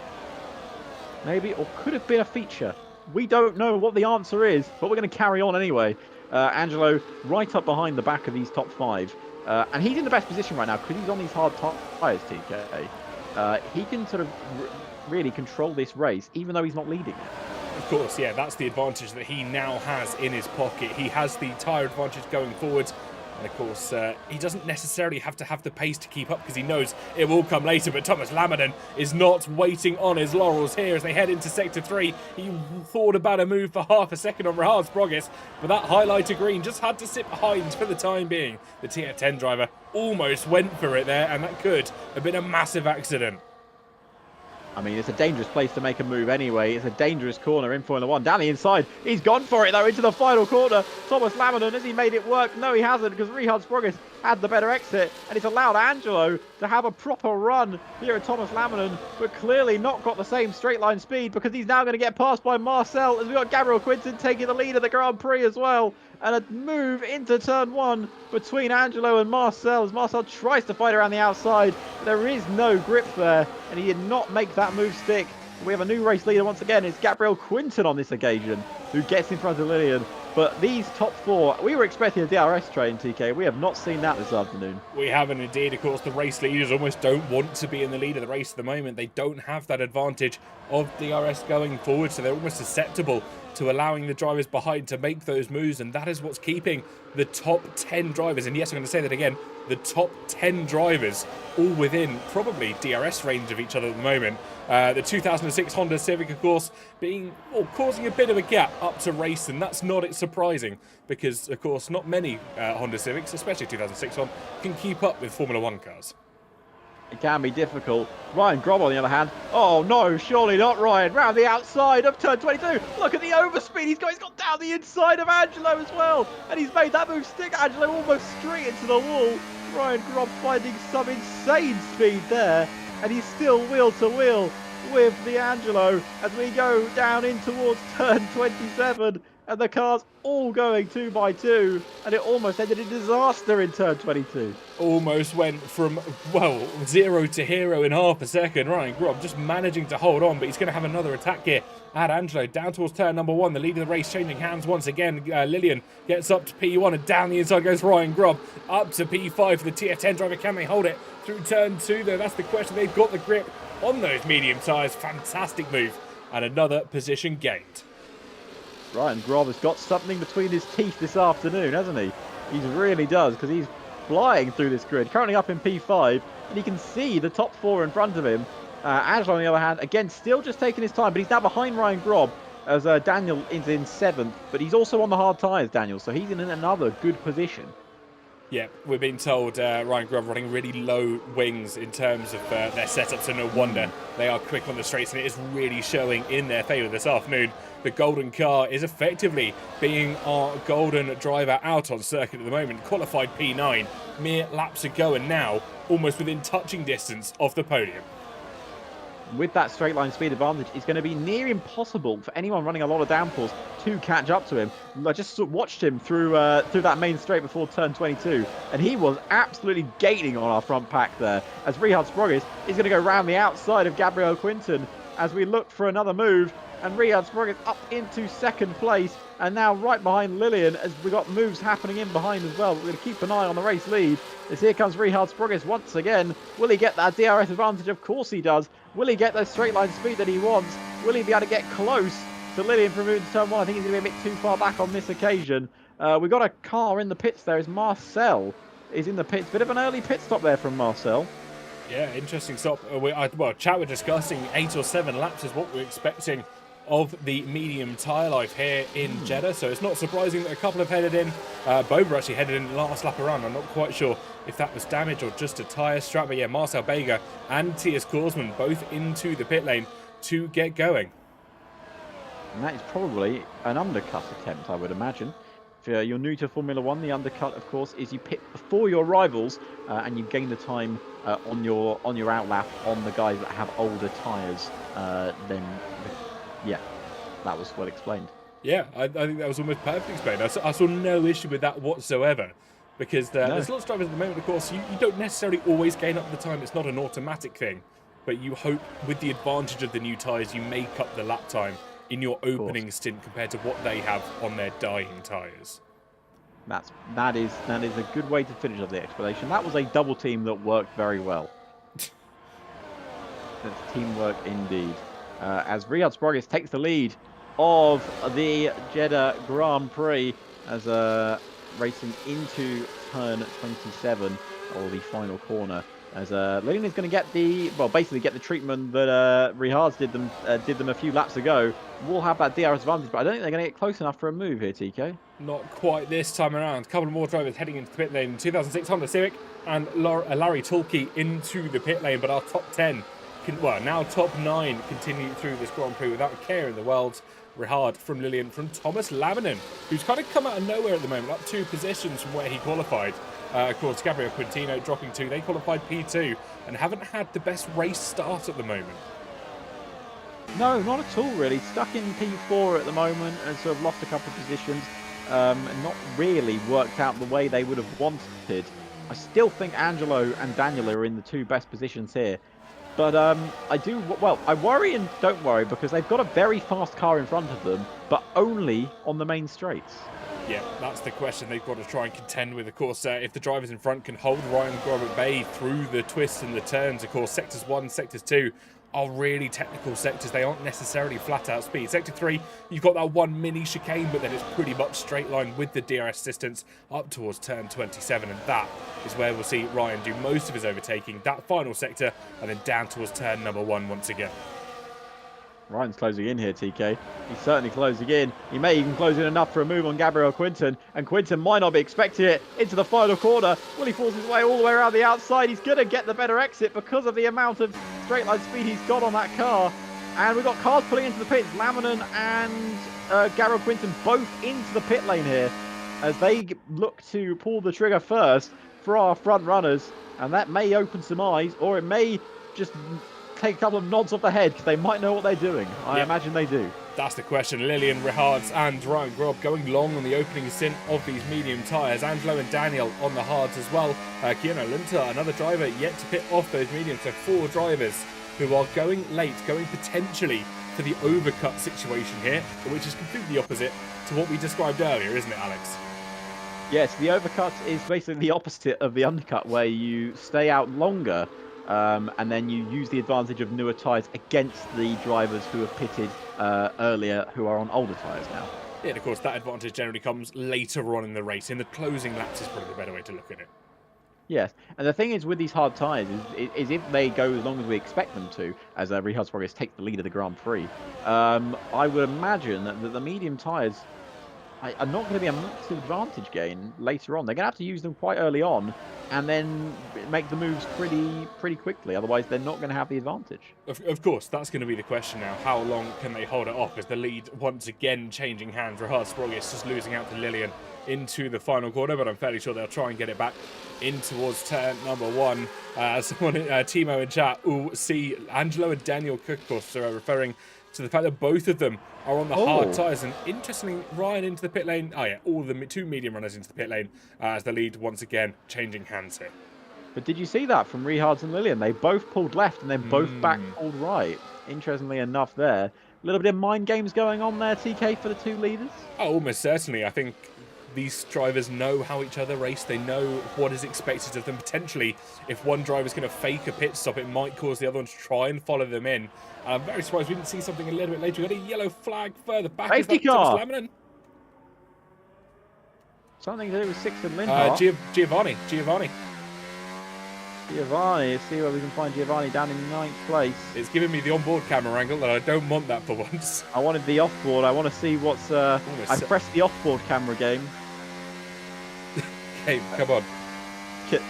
Maybe, or could have been a feature. We don't know what the answer is, but we're going to carry on anyway. Angelo right up behind the back of these top 5. And he's in the best position right now because he's on these hard tyres, TK. He can sort of really control this race, even though he's not leading it. Of course, yeah, that's the advantage that he now has in his pocket. He has the tyre advantage going forward. And of course, he doesn't necessarily have to have the pace to keep up because he knows it will come later. But Thomas Lammerton is not waiting on his laurels here as they head into Sector 3. He thought about a move for half a second on Rihard Sprogis, but that highlighter green just had to sit behind for the time being. The TF10 driver almost went for it there, and that could have been a massive accident. I mean, it's a dangerous place to make a move anyway. It's a dangerous corner in Formula 1. Down the inside, he's gone for it, though, into the final corner. Thomas Lammerton, has he made it work? No, he hasn't, because Rihard Sprogis had the better exit, and it's allowed Angelo to have a proper run here at Thomas Lammerton, but clearly not got the same straight line speed, because he's now going to get passed by Marcel, as we've got Gabriel Quinton taking the lead of the Grand Prix as well. And a move into turn 1 between Angelo and Marcel as Marcel tries to fight around the outside. There is no grip there, and he did not make that move stick. We have a new race leader once again. It's Gabriel Quinton on this occasion who gets in front of Lillian. But these top 4, we were expecting a DRS train, TK. We have not seen that this afternoon. We haven't indeed. Of course, the race leaders almost don't want to be in the lead of the race at the moment. They don't have that advantage of DRS going forward, so they're almost susceptible to allowing the drivers behind to make those moves, and that is what's keeping the top 10 drivers, and yes, I'm going to say that again, the top 10 drivers all within probably DRS range of each other at the moment. The 2006 Honda Civic, of course, causing a bit of a gap up to race, and that's not surprising because, of course, not many Honda Civics, especially 2006 one, can keep up with Formula 1 cars. It can be difficult. Ryan Grob, on the other hand. Oh, no, surely not Ryan. Round the outside of turn 22. Look at the overspeed. He's got down the inside of Angelo as well. And he's made that move stick. Angelo almost straight into the wall. Ryan Grob finding some insane speed there. And he's still wheel to wheel with the Angelo as we go down in towards turn 27. and the cars all going 2 by 2, and it almost ended in disaster in turn 22. Almost went from, well, 0 to hero in half a second. Ryan Grob just managing to hold on, but he's going to have another attack here at Angelo. Down towards turn number 1, the lead of the race changing hands once again. Lillian gets up to P1, and down the inside goes Ryan Grob. Up to P5 for the TF10 driver. Can they hold it through turn 2, though? That's the question. They've got the grip on those medium tyres. Fantastic move, and another position gained. Ryan Grob has got something between his teeth this afternoon, hasn't he? He really does, because he's flying through this grid. Currently up in P5, and you can see the top 4 in front of him. Angelo, on the other hand, again, still just taking his time, but he's now behind Ryan Grob as Daniel is in 7th. But he's also on the hard tyres, Daniel, so he's in another good position. Yeah, we're being told Ryan Grob running really low wings in terms of their setup, so no wonder they are quick on the straights, and it is really showing in their favour this afternoon. The golden car is effectively being our golden driver out on circuit at the moment. Qualified P9, mere laps ago, and now almost within touching distance of the podium. With that straight line speed advantage, it's going to be near impossible for anyone running a lot of downforce to catch up to him. I just watched him through that main straight before turn 22, and he was absolutely gaining on our front pack there. As Rihard Sprogis is going to go round the outside of Gabriel Quinton as we look for another move, and Rihard Sprogis up into 2nd place, and now right behind Lillian as we got moves happening in behind as well. We're going to keep an eye on the race lead as here comes Rihard Sprogis once again. Will he get that DRS advantage? Of course he does. Will he get those straight line speed that he wants? Will he be able to get close to Lillian from moving to turn 1? I think he's going to be a bit too far back on this occasion. We've got a car in the pits there as Marcel is in the pits. Bit of an early pit stop there from Marcel. Yeah, interesting stop. Well, chat, we're discussing 8 or 7 laps is what we're expecting of the medium tyre life here in Jeddah, so it's not surprising that a couple have headed in. Boba actually headed in last lap around. I'm not quite sure if that was damage or just a tyre strap, but yeah, Marcel Bega and Tias Korsman both into the pit lane to get going. And that is probably an undercut attempt, I would imagine. If you're new to Formula 1, the undercut, of course, is you pit before your rivals and you gain the time on your outlap on the guys that have older tyres than... Yeah, that was well explained. Yeah, I think that was almost perfectly explained. I saw no issue with that whatsoever, because there's lots of drivers at the moment, of course, you don't necessarily always gain up the time. It's not an automatic thing, but you hope with the advantage of the new tyres, you make up the lap time in your opening stint compared to what they have on their dying tyres. That is a good way to finish off the explanation. That was a double team that worked very well. That's teamwork indeed. As Rihard Sprogis takes the lead of the Jeddah Grand Prix as racing into turn 27, or the final corner. As Lillian is going to get basically get the treatment that Rihard's did them a few laps ago. We'll have that DRS advantage, but I don't think they're going to get close enough for a move here, TK. Not quite this time around. A couple more drivers heading into the pit lane. 2006 Honda Civic and Larry Tulke into the pit lane, but our top 10, now top 9, continue through this Grand Prix without a care in the world. Rihard from Lillian, from Thomas Laminen, who's kind of come out of nowhere at the moment, up 2 positions from where he qualified. Of course, Gabriel Quintino dropping 2. They qualified P2 and haven't had the best race start at the moment. No, not at all, really. Stuck in P4 at the moment and sort of lost a couple of positions. Not really worked out the way they would have wanted. I still think Angelo and Daniel are in the 2 best positions here. But I worry and don't worry because they've got a very fast car in front of them, but only on the main straights. Yeah, that's the question they've got to try and contend with. Of course, if the drivers in front can hold Ryan Grob at bay through the twists and the turns, of course, Sectors 1, Sectors 2 are really technical sectors. They aren't necessarily flat-out speed. Sector 3, you've got that one mini chicane, but then it's pretty much straight line with the DRS assistance up towards turn 27, and that is where we'll see Ryan do most of his overtaking, that final sector, and then down towards turn number 1 once again. Ryan's closing in here, TK. He's certainly closing in. He may even close in enough for a move on Gabriel Quinton, and Quinton might not be expecting it into the final corner. Will he force his way all the way around the outside? He's going to get the better exit because of the amount of straight line speed he's got on that car. And we've got cars pulling into the pits. Laminen and Gabriel Quinton both into the pit lane here as they look to pull the trigger first for our front runners. And that may open some eyes, or it may just take a couple of nods of the head because they might know what they're doing. I imagine they do. That's the question. Lillian, Rihards and Ryan Grob going long on the opening stint of these medium tyres. Angelo and Daniel on the hards as well. Keanu Linter, another driver yet to pit off those mediums. So 4 drivers who are going late, going potentially to the overcut situation here, which is completely opposite to what we described earlier, isn't it, Alex? Yes, the overcut is basically the opposite of the undercut, where you stay out longer and then you use the advantage of newer tyres against the drivers who have pitted earlier, who are on older tyres now. Yeah, and of course, that advantage generally comes later on in the race. In the closing laps is probably the better way to look at it. Yes, and the thing is with these hard tyres is if they go as long as we expect them to, as Rihards Progress takes the lead of the Grand Prix, I would imagine that the medium tyres are not going to be a massive advantage gain later on. They're going to have to use them quite early on and then make the moves pretty quickly. Otherwise, they're not going to have the advantage. Of course, that's going to be the question now. How long can they hold it off as the lead once again changing hands? Rihards Progress just losing out to Lillian into the final corner, but I'm fairly sure they'll try and get it back in towards turn number 1. Someone, Timo in chat, will see Angelo and Daniel Cook, of course, referring to the fact that both of them are on the hard tyres. And interestingly, Ryan into the pit lane. Oh, yeah, all the 2 medium runners into the pit lane as the lead once again changing hands here. But did you see that from Rihards and Lillian? They both pulled left and then both back pulled right. Interestingly enough there. A little bit of mind games going on there, TK, for the 2 leaders? Oh, almost certainly. I think these drivers know how each other race. They know what is expected of them. Potentially, if one driver's going to fake a pit stop, it might cause the other one to try and follow them in. I'm very surprised we didn't see something a little bit later. We got a yellow flag further back. Safety car! Something to do with 6 and Lindhart. Giovanni. Let's see where we can find Giovanni down in 9th place. It's giving me the onboard camera angle, and I don't want that for once. I wanted the offboard. I want to see what's... I pressed the offboard camera game. Hey, come on.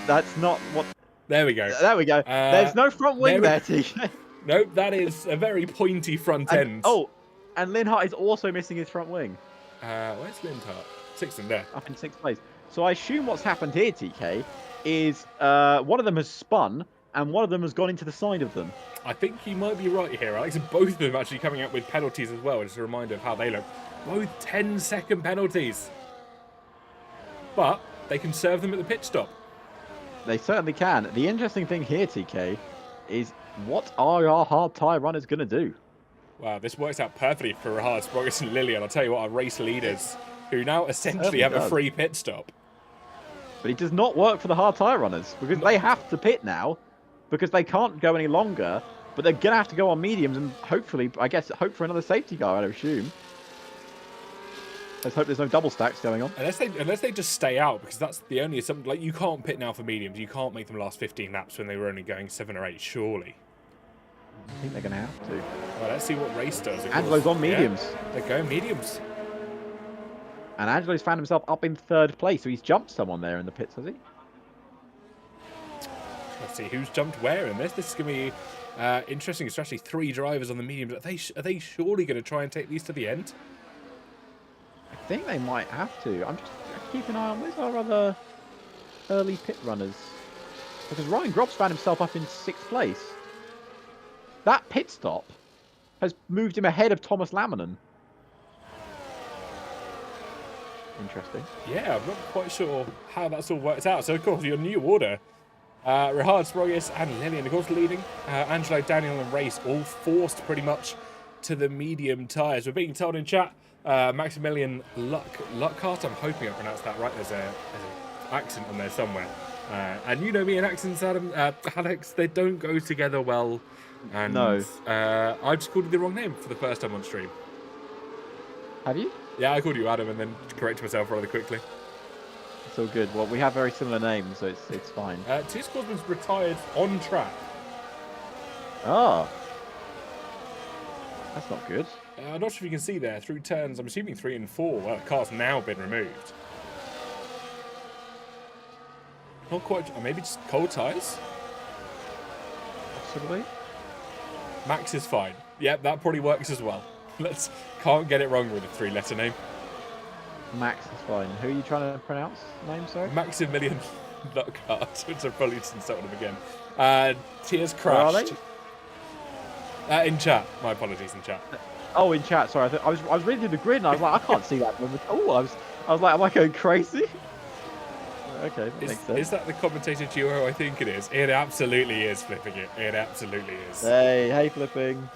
That's not what... There we go. There we go. There's no front wing there, TK. Nope, that is a very pointy front end. Oh, and Lindhart is also missing his front wing. Where's Lindhart? 6th in there. Up in 6th place. So I assume what's happened here, TK, is one of them has spun and one of them has gone into the side of them. I think you might be right here, Alex. And both of them actually coming out with penalties as well. Just a reminder of how they look. Both 10-second penalties. But they can serve them at the pit stop. They certainly can. The interesting thing here, TK, is what are our hard tyre runners going to do? Wow, this works out perfectly for Rihards, Progress and Lillian. I'll tell you what, our race leaders, who now essentially have a free pit stop. But it does not work for the hard tyre runners, because they have to pit now, because they can't go any longer, but they're going to have to go on mediums and hopefully, I guess, hope for another safety car, I'd assume. Let's hope there's no double stacks going on. Unless they just stay out, because that's the only something, like, you can't pit now for mediums. You can't make them last 15 laps when they were only going 7 or 8, surely. I think they're going to have to. Well, let's see what race does. Angelo's on mediums. Yeah, they're going mediums. And Angelo's found himself up in 3rd place, so he's jumped someone there in the pits, has he? Let's see who's jumped where in this. This is going to be interesting, especially 3 drivers on the mediums. Are they surely going to try and take these to the end? I think they might have to. I'm just keeping an eye on where's our other early pit runners. Because Ryan Grob's found himself up in 6th place. That pit stop has moved him ahead of Thomas Laminen. Interesting. Yeah, I'm not quite sure how that's all worked out. So, of course, your new order. Rihards, Progress and Lillian, of course, leading. Angelo, Daniel and Race all forced pretty much to the medium tyres. We're being told in chat, Maximilian Luckhart, I'm hoping I pronounced that right. There's an accent on there somewhere. And you know me and accents, Adam, Alex, they don't go together well. And no. I just called you the wrong name for the first time on stream. Have you? Yeah, I called you Adam and then corrected myself rather quickly. It's all good. Well, we have very similar names, so it's fine. Two Scotsman's retired on track. Oh. That's not good. I'm not sure if you can see there, through turns, I'm assuming 3 and 4. Well, the car's now been removed. Not quite, or maybe just cold tyres? Possibly. Max is fine. Yep, that probably works as well. Can't get it wrong with a 3-letter name. Max is fine. Who are you trying to pronounce the name, sorry? Maximilian Luckhart, which I've probably just insulted him again. Tears crashed. In chat. My apologies in chat. Oh, in chat. Sorry, I was reading through the grid and I was like, I can't see that moment. Oh, I was like, am I going crazy? Okay, that makes sense. Is that the commentator duo? I think it is. It absolutely is, Flipping it. It absolutely is. Hey, Flipping.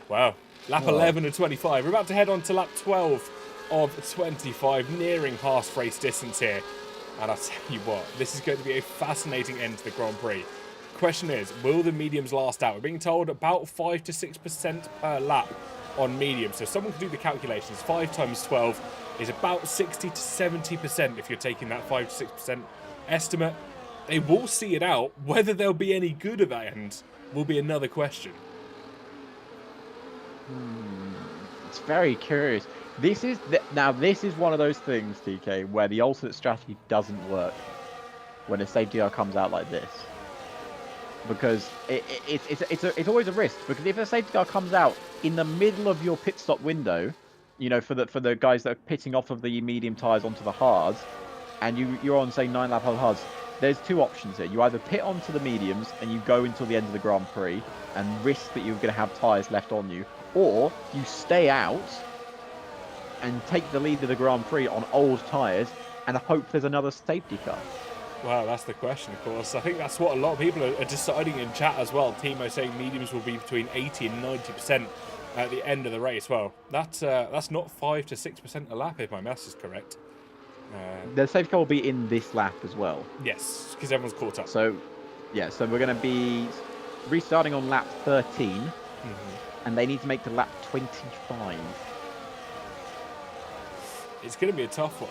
Wow. Lap 11 of 25. We're about to head on to lap 12 of 25, nearing half race distance here. And I'll tell you what, this is going to be a fascinating end to the Grand Prix. Question is, will the mediums last out? We're being told about 5 to 6% per lap on mediums. So someone can do the calculations. 5 times 12 is about 60 to 70% if you're taking that 5 to 6% estimate. They will see it out. Whether they'll be any good at that end will be another question. It's very curious. This is one of those things, TK, where the alternate strategy doesn't work when a safety car comes out like this, because it's always a risk. Because if a safety car comes out in the middle of your pit stop window, you know, for the guys that are pitting off of the medium tires onto the hards, and you're on, say, 9-lap hards, there's two options here. You either pit onto the mediums and you go until the end of the Grand Prix and risk that you're going to have tires left on you, or you stay out and take the lead of the Grand Prix on old tyres and hope there's another safety car. Well, that's the question, of course. I think that's what a lot of people are deciding in chat as well. Timo saying mediums will be between 80 and 90% at the end of the race. Well, that's not 5 to 6% a lap, if my maths is correct. The safety car will be in this lap as well. Yes, because everyone's caught up. So, yeah, so we're going to be restarting on lap 13, and they need to make to lap 25. It's going to be a tough one.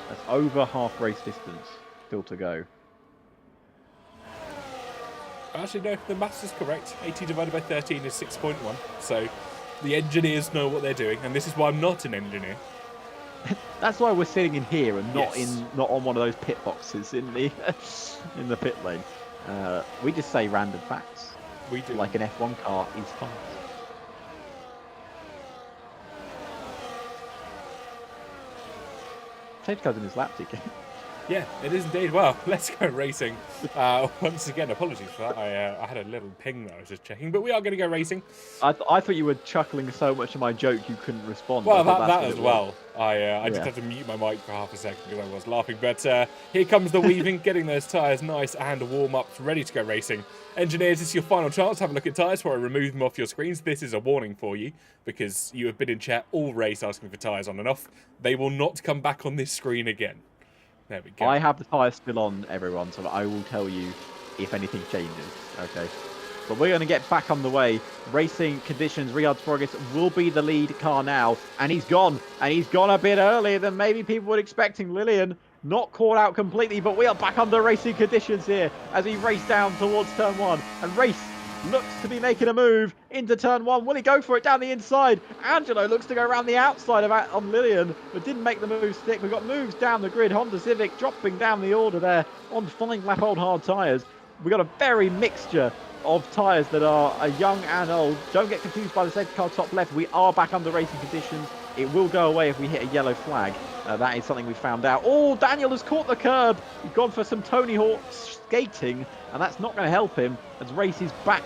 That's over half race distance still to go. Actually, no, the maths is correct. 80 divided by 13 is 6.1. So the engineers know what they're doing, and this is why I'm not an engineer. That's why we're sitting in here and not Yes. not on one of those pit boxes in the in the pit lane. We just say random facts. We do. Like an F1 car is fast. Safety car's in his lap ticket. Yeah, it is indeed. Well, let's go racing. Once again, apologies for that. I had a little ping that I was just checking, but we are going to go racing. I thought you were chuckling so much at my joke you couldn't respond. Well, I thought that that's what as it well. was. I just had to mute my mic for half a second because I was laughing. But here comes the weaving, getting those tyres nice and warm-ups, ready to go racing. Engineers, this is your final chance. Have a look at tyres before I remove them off your screens. This is a warning for you because you have been in chat all race asking for tyres on and off. They will not come back on this screen again. There we go. I have the tyres still on, everyone, so I will tell you if anything changes. Okay. But we're going to get back on the way. Racing conditions, Riyadh Progress will be the lead car now. And he's gone. And he's gone a bit earlier than maybe people were expecting. Lillian not caught out completely, but we are back under racing conditions here as we race down towards turn 1. And Race looks to be making a move into turn 1. Will he go for it down the inside? Angelo looks to go around the outside of on Lillian, but didn't make the move stick. We've got moves down the grid. Honda Civic dropping down the order there on 5-lap-old hard tyres. We've got a very mixture of tyres that are young and old. Don't get confused by the safety car top left. We are back under racing conditions. It will go away if we hit a yellow flag. That is something we found out. Oh, Daniel has caught the curb. He's gone for some Tony Hawk skating, and that's not going to help him as Race is back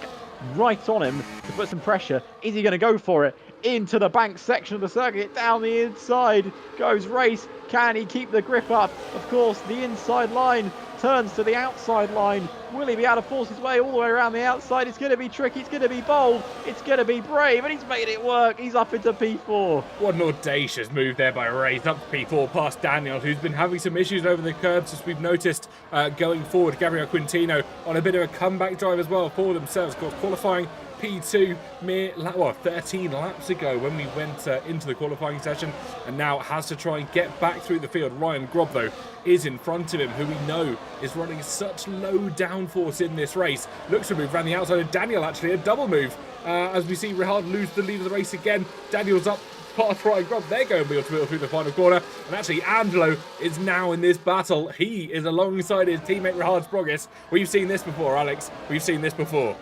right on him to put some pressure. Is he going to go for it? Into the bank section of the circuit, down the inside goes Race. Can he keep the grip up? Of course, the inside line turns to the outside line. Will he be able to force his way all the way around the outside? It's going to be tricky, it's going to be bold, it's going to be brave, and he's made it work. He's up into P4. What an audacious move there by Race, up to P4 past Daniel, who's been having some issues over the curbs, as we've noticed going forward. Gabriel Quintino on a bit of a comeback drive as well for themselves. Of course, qualifying P2 mere 13 laps ago when we went into the qualifying session, and now has to try and get back through the field. Ryan Grob, though, is in front of him, who we know is running such low downforce in this race. Looks to move around the outside of Daniel, actually, a double move. As we see Rihard lose the lead of the race again. Daniel's up past Ryan Grob. They're going wheel to wheel through the final corner. And actually, Angelo is now in this battle. He is alongside his teammate Rihard's Progress. We've seen this before, Alex. We've seen this before.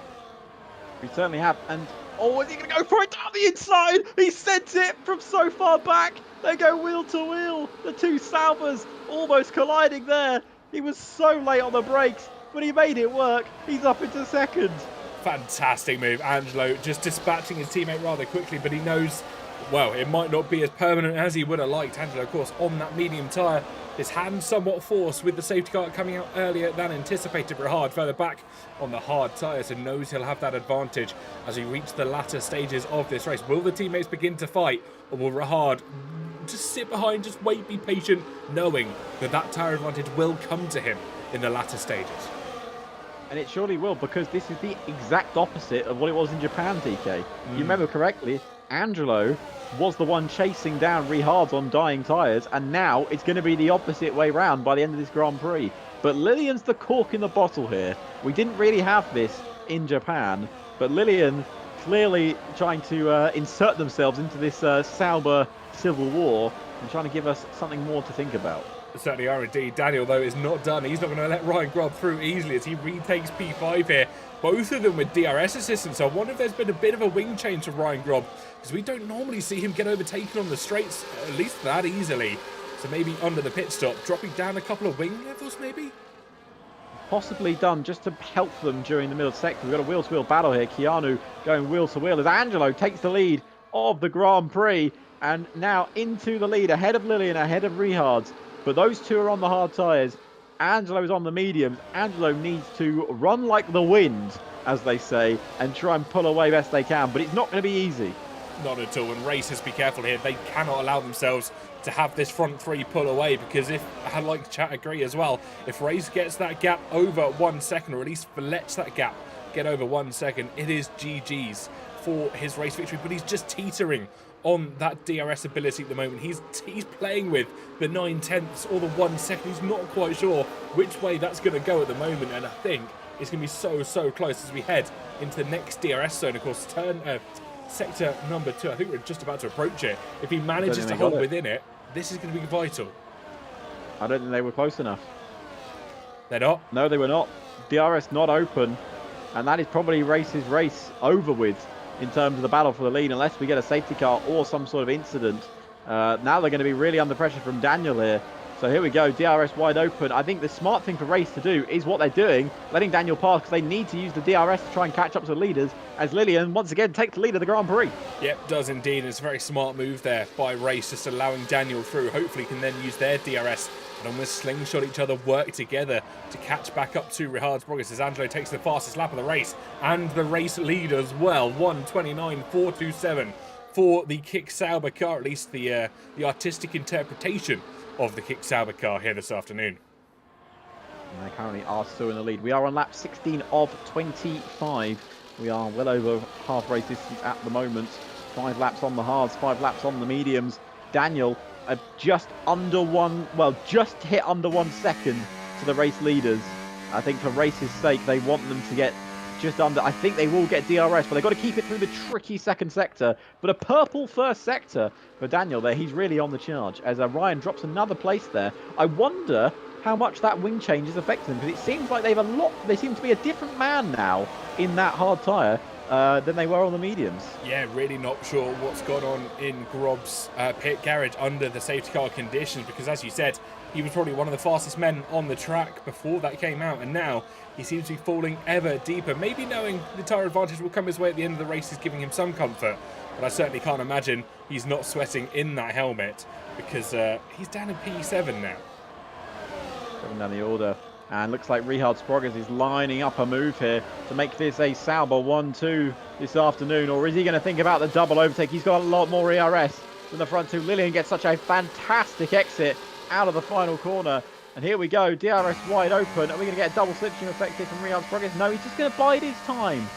We certainly have. And oh, is he going to go for it down the inside? He sent it from so far back. They go wheel to wheel. The two Salvas almost colliding there. He was so late on the brakes, but he made it work. He's up into second. Fantastic move. Angelo just dispatching his teammate rather quickly, but he knows, well, it might not be as permanent as he would have liked. Angelo, of course, on that medium tyre. His hand somewhat forced with the safety car coming out earlier than anticipated. Rahad further back on the hard tyres and knows he'll have that advantage as we reach the latter stages of this race. Will the teammates begin to fight, or will Rahad just sit behind, just wait, be patient, knowing that that tyre advantage will come to him in the latter stages? And it surely will, because this is the exact opposite of what it was in Japan, TK. You remember correctly, Angelo was the one chasing down Rahad on dying tyres, and now it's going to be the opposite way round by the end of this Grand Prix. But Lillian's the cork in the bottle here. We didn't really have this in Japan, but Lillian clearly trying to insert themselves into this Sauber civil war and trying to give us something more to think about. Certainly are indeed. Daniel, though, is not done. He's not going to let Ryan Grubb through easily as he retakes P5 here. Both of them with DRS assistance. I wonder if there's been a bit of a wing change for Ryan Grubb, because we don't normally see him get overtaken on the straights, at least that easily. So maybe under the pit stop, dropping down a couple of wing levels, maybe? Possibly done just to help them during the middle sector. We've got a wheel-to-wheel battle here. Keanu going wheel-to-wheel as Angelo takes the lead of the Grand Prix, and now into the lead, ahead of Lillian, ahead of Rahad. But those two are on the hard tyres. Angelo's on the mediums. Angelo needs to run like the wind, as they say, and try and pull away best they can. But it's not going to be easy. Not at all. And racers, be careful here. They cannot allow themselves to have this front three pull away, because if, I like chat agree as well, if Race gets that gap over 1 second, or at least lets that gap get over 1 second, it is GG's for his race victory. But he's just teetering on that DRS ability at the moment. He's playing with the 9/10 or the 1 second. He's not quite sure which way that's going to go at the moment, and I think it's going to be so close as we head into the next DRS zone. Of course, sector number 2. I think we're just about to approach it. If he manages to hold within it, this is going to be vital. I don't think they were close enough. They're not? No, they were not. DRS not open, and that is probably Race's race over with in terms of the battle for the lead, unless we get a safety car or some sort of incident. Now they're going to be really under pressure from Daniel here. So here we go, DRS wide open. I think the smart thing for Race to do is what they're doing, letting Daniel pass, because they need to use the DRS to try and catch up to the leaders, as Lillian once again takes the lead of the Grand Prix. Yep, does indeed. It's a very smart move there by Race, just allowing Daniel through. Hopefully can then use their DRS and almost slingshot each other, work together to catch back up to Rahad's progress as Angelo takes the fastest lap of the race, and the race lead as well. 1:29.427 for the Kick Sauber car, at least the artistic interpretation of the Kick Sauber car here this afternoon. And they currently are still in the lead. We are on lap 16 of 25. We are well over half race distance at the moment. 5 laps on the hards, 5 laps on the mediums. Daniel just under one, well, just hit under 1 second to the race leaders. I think for Race's sake, they want them to get just under. I think they will get DRS, but they've got to keep it through the tricky second sector. But a purple first sector for Daniel there. He's really on the charge as Ryan drops another place there. I wonder how much that wing change is affecting them, because it seems like they seem to be a different man now in that hard tyre than they were on the mediums. Yeah, really not sure what's gone on in Grubb's pit garage under the safety car conditions, because as you said, he was probably one of the fastest men on the track before that came out, and now he seems to be falling ever deeper. Maybe knowing the tyre advantage will come his way at the end of the race is giving him some comfort, but I certainly can't imagine he's not sweating in that helmet, because he's down in P7 now. Coming down the order, and looks like Rahad Sprogges is lining up a move here to make this a Sauber 1-2 this afternoon, or is he going to think about the double overtake? He's got a lot more ERS than the front two. Lillian gets such a fantastic exit out of the final corner, and here we go, DRS wide open. Are we going to get a double slipstream effect here from Rahad Sprogges? No, he's just going to bide his time.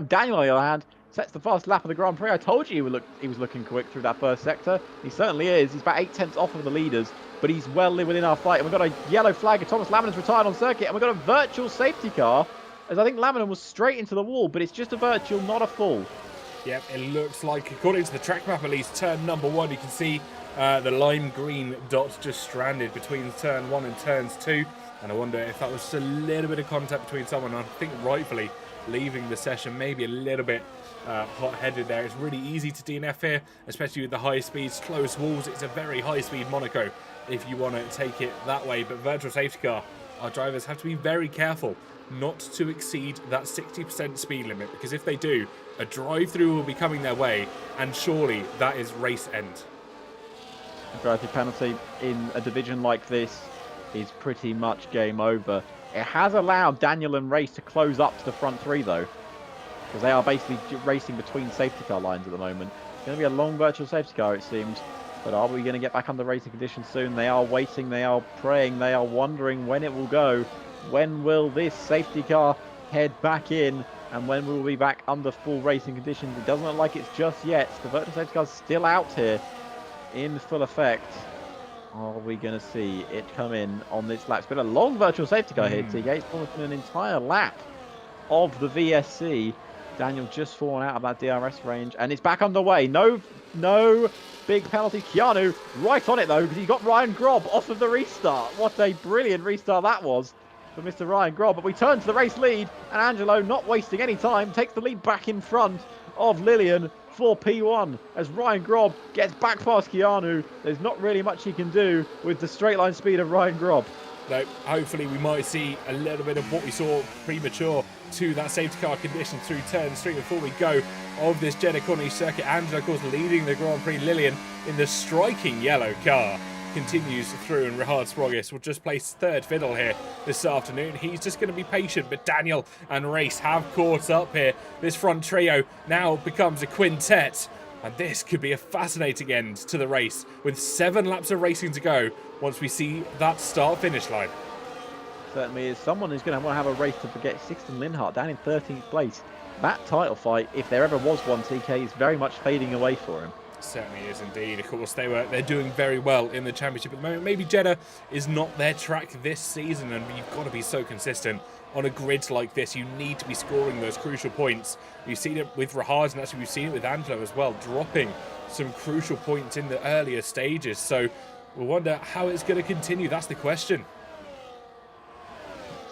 Daniel, on the other hand, sets the fast lap of the Grand Prix. I told you he was looking quick through that first sector. He certainly is. He's about 8/10 off of the leaders, but he's well within our fight. And we've got a yellow flag. Thomas Laminen's retired on circuit, and we've got a virtual safety car, as I think Laminen was straight into the wall, but it's just a virtual, not a full. Yep, it looks like, according to the track map at least, turn number 1, you can see the lime green dot just stranded between turn 1 and turns 2. And I wonder if that was just a little bit of contact between someone, I think rightfully leaving the session, maybe a little bit hot-headed there. It's really easy to DNF here, especially with the high speeds, close walls. It's a very high-speed Monaco if you want to take it that way. But virtual safety car our drivers have to be very careful not to exceed that 60% speed limit, because if they do, a drive-through will be coming their way, and surely that is race end. A drive-through penalty in a division like this is pretty much game over. It has allowed Daniel and Race to close up to the front three, though, because they are basically racing between safety car lines at the moment. It's going to be a long virtual safety car, it seems. But are we going to get back under racing conditions soon? They are waiting, they are praying, they are wondering when it will go. When will this safety car head back in? And when will we be back under full racing conditions? It doesn't look like it's just yet. The virtual safety car is still out here in full effect. Are we going to see it come in on this lap? It's been a long virtual safety car here, TK. It's almost been an entire lap of the VSC. Daniel just fallen out of that DRS range, and it's back underway. No big penalty. Keanu right on it, though, because he got Ryan Grob off of the restart. What a brilliant restart that was for Mr. Ryan Grob. But we turn to the race lead, and Angelo, not wasting any time, takes the lead back in front of Lillian for P1 as Ryan Grob gets back past Keanu. There's not really much he can do with the straight line speed of Ryan Grob. No, hopefully we might see a little bit of what we saw premature to that safety car condition through turn 3 before we go of this Jeddah Corniche circuit. Angelo, of course, leading the Grand Prix. Lillian in the striking yellow car continues through, and Rihard Sprogis will just place third fiddle here this afternoon. He's just going to be patient, but Daniel and Race have caught up here. This front trio now becomes a quintet, and this could be a fascinating end to the race with 7 laps of racing to go once we see that start-finish line. Certainly is. Someone who's going to want to have a race to forget. Sixten Linhart down in 13th place. That title fight, if there ever was one, TK, is very much fading away for him. Certainly is indeed. Of course, they're doing very well in the championship at the moment. Maybe Jeddah is not their track this season, and you've got to be so consistent on a grid like this. You need to be scoring those crucial points. You've seen it with Rihard, and actually we've seen it with Angelo as well, dropping some crucial points in the earlier stages. So we'll wonder how it's going to continue. That's the question.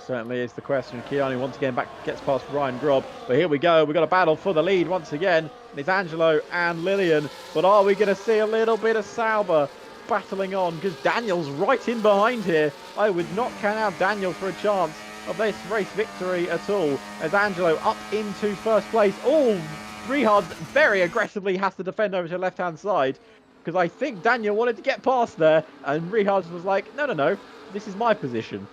Certainly is the question. Keanu once again gets past Ryan Grob. But here we go. We've got a battle for the lead once again. It's Angelo and Lillian. But are we going to see a little bit of Sauber battling on? Because Daniel's right in behind here. I would not count out Daniel for a chance of this race victory at all. As Angelo up into first place. Oh, Rihard very aggressively has to defend over to the left-hand side. Because I think Daniel wanted to get past there. And Rihard was like, no. This is my position.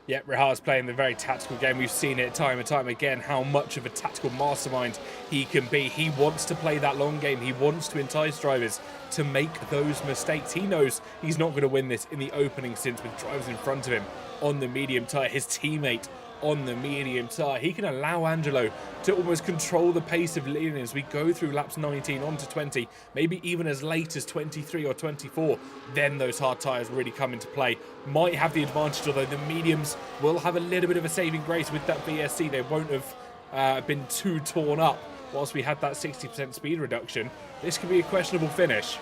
Yeah, Rihard's playing the very tactical game. We've seen it time and time again, how much of a tactical mastermind he can be. He wants to play that long game. He wants to entice drivers to make those mistakes. He knows he's not going to win this in the opening stints with drivers in front of him on the medium tyre. His teammate on the medium tyre. He can allow Angelo to almost control the pace of Lillian as we go through laps 19 on to 20, maybe even as late as 23 or 24. Then those hard tyres really come into play. Might have the advantage, although the mediums will have a little bit of a saving grace with that VSC. They won't have been too torn up whilst we had that 60% speed reduction. This could be a questionable finish.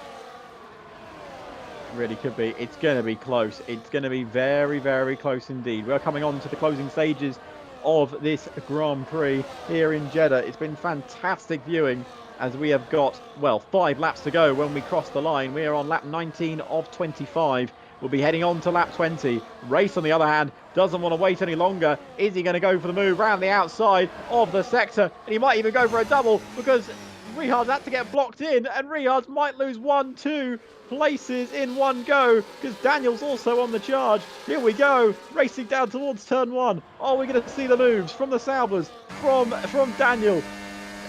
Really could be. It's going to be close. It's going to be very, very close indeed. We're coming on to the closing stages of this Grand Prix here in Jeddah. It's been fantastic viewing as we have got, well, 5 laps to go when we cross the line. We are on lap 19 of 25. We'll be heading on to lap 20. Race, on the other hand, doesn't want to wait any longer. Is he going to go for the move round the outside of the sector? And he might even go for a double because Rihard's had to get blocked in, and Rihard might lose 1-2 places in one go because Daniel's also on the charge. Here we go, racing down towards turn 1. Are we going to see the moves from the Saubers, from Daniel?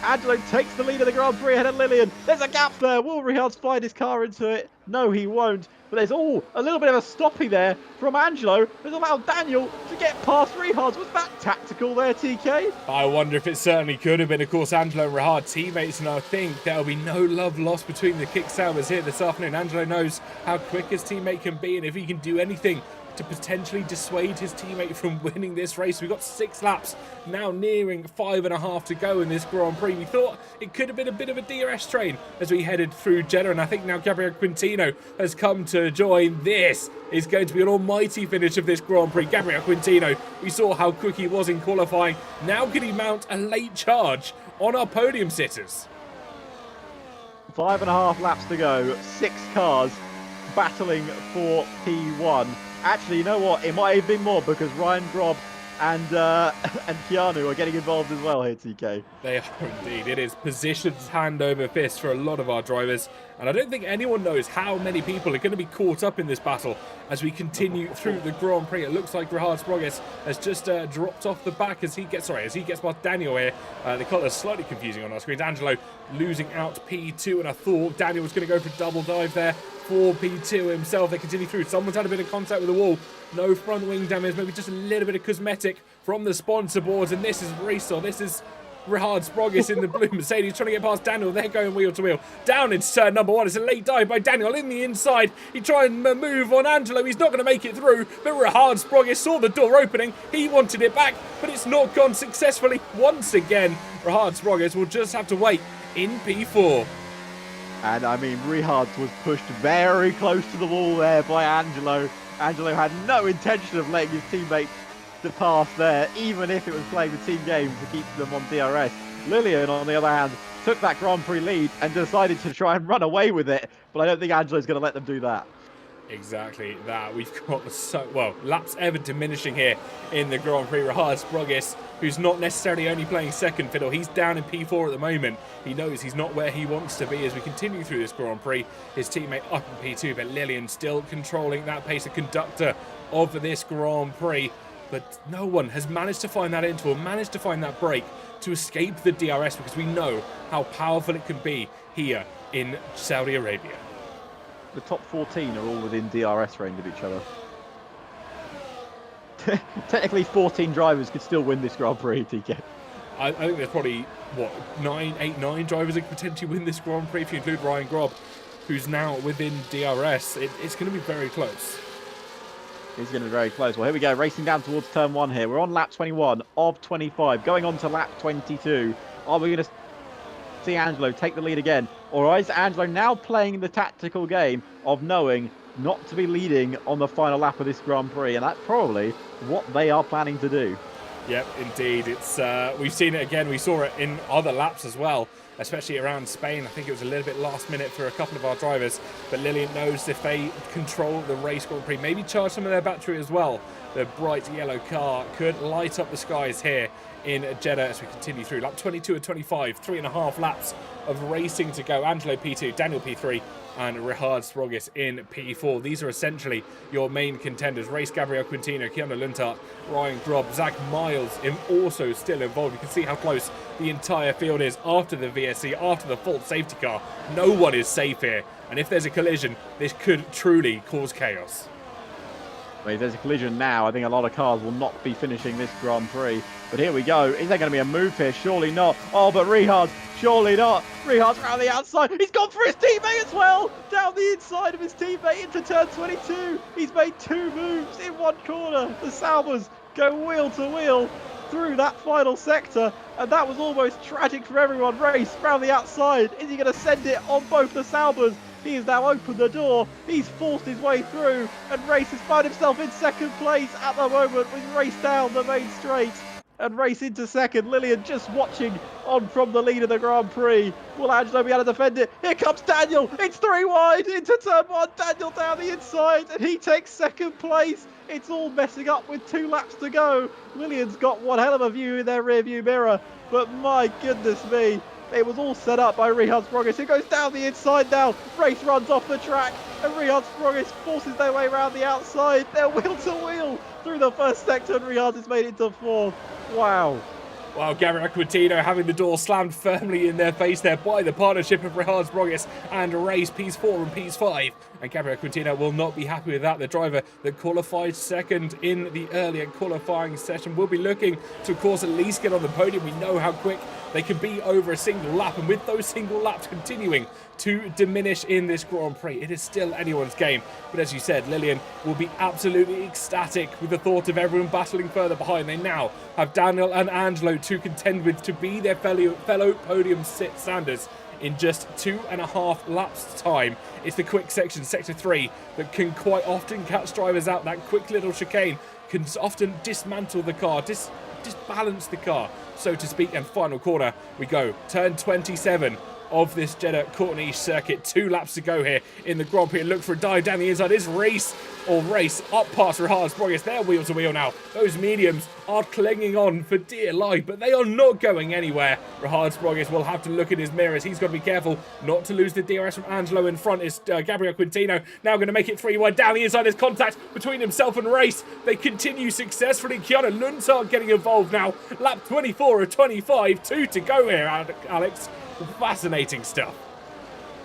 Angelo takes the lead of the Grand Prix ahead of Lillian. There's a gap there. Will Rihard slide his car into it? No, he won't. But there's a little bit of a stoppie there from Angelo has allowed Daniel to get past Rihard. Was that tactical there, TK? I wonder if it certainly could have been. Of course, Angelo and Rihard teammates, and I think there'll be no love lost between the kick Saubers here this afternoon. Angelo knows how quick his teammate can be, and if he can do anything to potentially dissuade his teammate from winning this race. We've got 6 laps, now nearing 5.5 to go in this Grand Prix. We thought it could have been a bit of a DRS train as we headed through Jeddah, and I think now Gabriel Quintino has come to join. This is going to be an almighty finish of this Grand Prix. Gabriel Quintino, we saw how quick he was in qualifying. Now can he mount a late charge on our podium sitters? 5.5 laps to go, 6 cars. battling for P1. Actually, you know what? It might have been more because Ryan Grob and Keanu are getting involved as well here, TK. They are indeed. It is positions hand over fist for a lot of our drivers. And I don't think anyone knows how many people are going to be caught up in this battle as we continue through the Grand Prix. It looks like Richard Sprogis has just dropped off the back as he gets past Daniel here. The colour's slightly confusing on our screens. Angelo losing out P2, and I thought Daniel was going to go for a double dive there for P2 himself. They continue through. Someone's had a bit of contact with the wall. No front wing damage, maybe just a little bit of cosmetic from the sponsor boards, and this is Racel. This is Richard Sprogis in the blue Mercedes trying to get past Daniel. They're going wheel to wheel. Down into turn number 1. It's a late dive by Daniel in the inside. He tried and move on Angelo. He's not going to make it through, but Richard Sprogis saw the door opening. He wanted it back, but it's not gone successfully. Once again, Richard Sprogis will just have to wait in P4. And I mean, Richard was pushed very close to the wall there by Angelo. Angelo had no intention of letting his teammates to pass there, even if it was playing the team game to keep them on DRS. Lillian, on the other hand, took that Grand Prix lead and decided to try and run away with it, but I don't think Angelo's going to let them do that. Exactly that. We've got laps ever diminishing here in the Grand Prix. Richard Sprogis, who's not necessarily only playing second fiddle, he's down in P4 at the moment. He knows he's not where he wants to be as we continue through this Grand Prix. His teammate up in P2, but Lillian still controlling that pace, the conductor of this Grand Prix. But no one has managed to find that interval, managed to find that break to escape the DRS, because we know how powerful it can be here in Saudi Arabia. The top 14 are all within DRS range of each other. Technically, 14 drivers could still win this Grand Prix, TK. I think there's probably, 9 drivers that could potentially win this Grand Prix if you include Ryan Grob, who's now within DRS. It's going to be very close. It's going to be very close. Well, here we go, racing down towards turn 1 here. We're on lap 21 of 25, going on to lap 22. Are we going to see Angelo take the lead again? Or is Angelo now playing the tactical game of knowing not to be leading on the final lap of this Grand Prix? And that's probably what they are planning to do. Yep, indeed. It's we've seen it again. We saw it in other laps as well, especially around Spain. I think it was a little bit last minute for a couple of our drivers, but Lillian knows if they control the race Grand Prix, maybe charge some of their battery as well, the bright yellow car could light up the skies here in Jeddah as we continue through. Lap 22 and 25, 3.5 laps of racing to go. Angelo P2, Daniel P3, and Richard Sprogis in P4. These are essentially your main contenders. Race Gabriel Quintino, Keanu Luntart, Ryan Grob, Zach Miles also still involved. You can see how close the entire field is after the VSC, after the full safety car. No one is safe here. And if there's a collision, this could truly cause chaos. Well, if there's a collision now, I think a lot of cars will not be finishing this Grand Prix. But here we go. Is there going to be a move here? Surely not. Oh, but Richard, surely not. Richard's around the outside. He's gone for his teammate as well. Down the inside of his teammate into turn 22. He's made 2 moves in one corner. The Saubers go wheel to wheel through that final sector. And that was almost tragic for everyone. Race round the outside. Is he going to send it on both the Saubers? He has now opened the door. He's forced his way through. And Race has found himself in second place at the moment with Race down the main straight. And Race into second. Lillian just watching on from the lead of the Grand Prix. Will Angelo be able to defend it? Here comes Daniel. It's 3 wide into turn 1. Daniel down the inside and he takes second place. It's all messing up with 2 laps to go. Lillian's got one hell of a view in their rear view mirror. But my goodness me. It was all set up by Richard Sprogis, who goes down the inside now. Race runs off the track, and Richard Sprogis forces their way around the outside. They're wheel to wheel through the first sector, and Richard has made it to 4th. Wow. Well, Gabriel Quintino having the door slammed firmly in their face there by the partnership of Richard Sprogis and Race P4 and P5. And Gabriel Quintino will not be happy with that. The driver that qualified second in the earlier qualifying session will be looking to, of course, at least get on the podium. We know how quick they can be over a single lap, and with those single laps continuing to diminish in this Grand Prix, it is still anyone's game. But as you said, Lillian will be absolutely ecstatic with the thought of everyone battling further behind. They now have Daniel and Angelo to contend with to be their fellow podium standers in just 2.5 laps time. It's the quick section, sector 3, that can quite often catch drivers out. That quick little chicane can often dismantle the car, disbalance the car, so to speak. And final corner we go, turn 27. of this Jeddah Courtney circuit. 2 laps to go here in the Grand Prix. Look for a dive down the inside. Is race up past Rahad Sprogis. They're wheel to wheel now. Those mediums are clinging on for dear life, but they are not going anywhere. Rahad Sprogis will have to look in his mirrors. He's got to be careful not to lose the DRS from Angelo in front. Is Gabriel Quintino now going to make it 3 wide down the inside. There's contact between himself and Race. They continue successfully. Keanu Luntard getting involved now. Lap 24 of 25. 2 to go here, Alex. Fascinating stuff.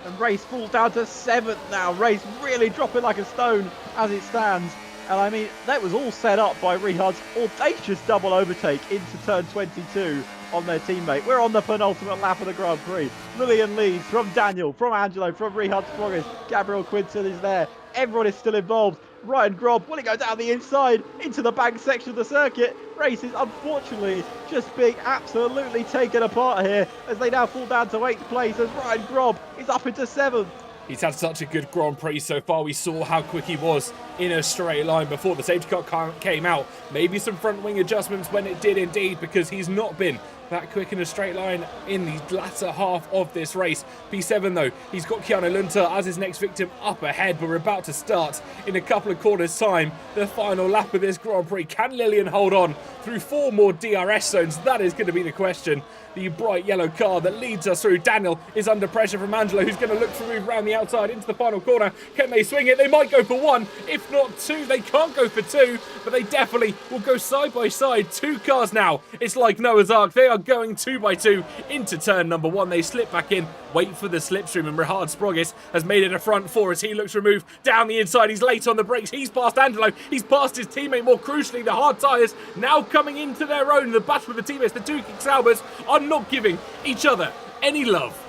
And Race falls down to 7th now. Race really dropping like a stone as it stands. And I mean, that was all set up by Rihad's audacious double overtake into turn 22 on their teammate. We're on the penultimate lap of the Grand Prix. Lillian leads from Daniel, from Angelo, from Rihad Sprogis. Gabriel Quinton is there. Everyone is still involved. Ryan Grob, will he go down the inside into the bank section of the circuit? Race is unfortunately just being absolutely taken apart here as they now fall down to 8th place as Ryan Grob is up into 7th. He's had such a good Grand Prix so far. We saw how quick he was in a straight line before the safety car came out. Maybe some front wing adjustments when it did indeed, because he's not been that quick in a straight line in the latter half of this race. P7 though, he's got Keanu Lunter as his next victim up ahead, but we're about to start in a couple of quarters time the final lap of this Grand Prix. Can Lillian hold on through 4 more DRS zones? That is going to be the question. The bright yellow car that leads us through. Daniel is under pressure from Angelo, who's going to look for a move around the outside into the final corner. Can they swing it? They might go for 1, if not 2. They can't go for 2, but they definitely will go side by side. 2 cars now. It's like Noah's Ark. They are going 2 by 2 into turn number 1. They slip back in, wait for the slipstream, and Rahad Sprogis has made it a front 4 as he looks to remove down the inside. He's late on the brakes. He's past Angelo. He's past his teammate. More crucially, the hard tyres now coming into their own. The battle with the teammates, the two Saubers, are not giving each other any love.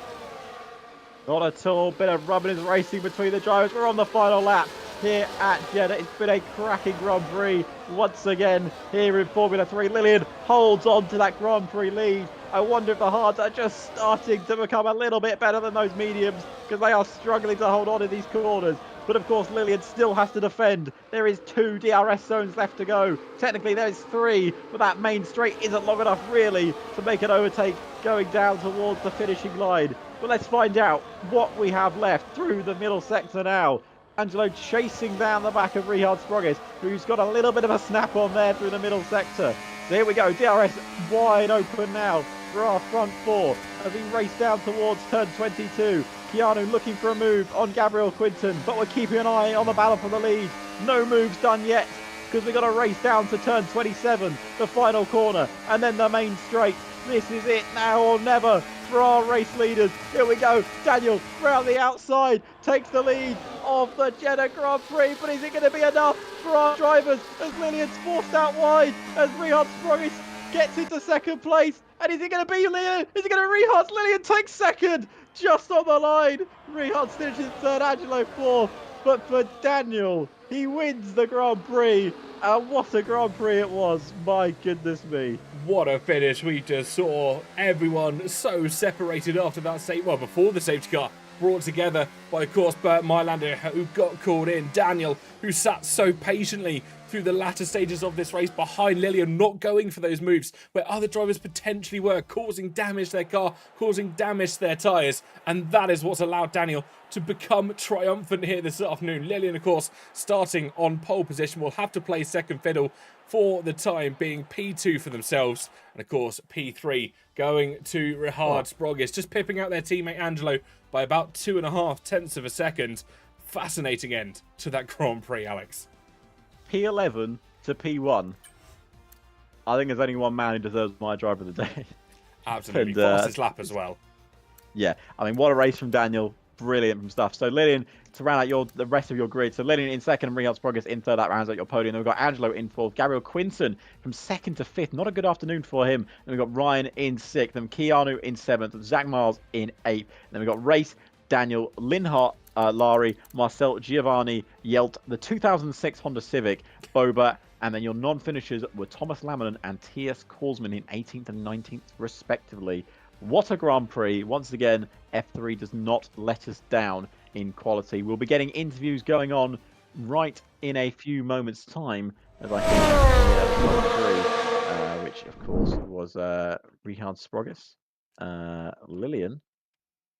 Not at all. Bit of rubbing and racing between the drivers. We're on the final lap here at Jeddah. It's been a cracking Grand Prix once again here in Formula 3. Lillian holds on to that Grand Prix lead. I wonder if the hards are just starting to become a little bit better than those mediums, because they are struggling to hold on in these corners. But of course, Lillian still has to defend. There is 2 DRS zones left to go. Technically, there is 3, but that main straight isn't long enough, really, to make an overtake going down towards the finishing line. But let's find out what we have left through the middle sector now. Angelo chasing down the back of Rihad Sprogis, who's got a little bit of a snap on there through the middle sector. There we go, DRS wide open now for our front 4 as we race down towards turn 22. Keanu looking for a move on Gabriel Quinton, but we're keeping an eye on the battle for the lead. No moves done yet, because we've got to race down to turn 27, the final corner, and then the main straight. This is it now or never for our race leaders. Here we go. Daniel round the outside takes the lead of the Jeddah Grand Prix, but is it going to be enough for our drivers as Lillian's forced out wide as Rihad Sprogis gets into second place? And is it going to be Lillian? Is it going to be Rihad? Lillian takes second, just on the line. Rihad finishes third, Angelo fourth. But for Daniel, he wins the Grand Prix. And what a Grand Prix it was. My goodness me. What a finish we just saw. Everyone so separated after that before the safety car. Brought together by, of course, Bert Mylander, who got called in. Daniel, who sat so patiently through the latter stages of this race behind Lillian, not going for those moves where other drivers potentially were, causing damage to their car, causing damage to their tyres. And that is what's allowed Daniel to become triumphant here this afternoon. Lillian, of course, starting on pole position, will have to play second fiddle for the time being. P2 for themselves, and of course P3 going to Rahad Sprogis, just pipping out their teammate Angelo by about 2.5 tenths of a second. Fascinating end to that Grand Prix, Alex. P11 to P1. I think there's only one man who deserves my driver of the day. Absolutely. And, fastest lap as well. Yeah, I mean, what a race from Daniel. Brilliant from stuff. So Lillian, to round out the rest of your grid. So Lillian in second and Rihad Sprogis in third. That rounds out your podium. Then we've got Angelo in fourth. Gabriel Quinton from second to fifth. Not a good afternoon for him. Then we've got Ryan in sixth. Then Keanu in seventh. Zach Miles in eighth. Then we've got Race, Daniel, Linhart, Lari, Marcel, Giovanni, Yelt, the 2006 Honda Civic, Boba, and then your non-finishers were Thomas Laminen and T.S. Korsman in 18th and 19th, respectively. What a Grand Prix. Once again, F3 does not let us down in quality. We'll be getting interviews going on right in a few moments' time, as I think which, of course, was Rihad Sprogis, Lillian,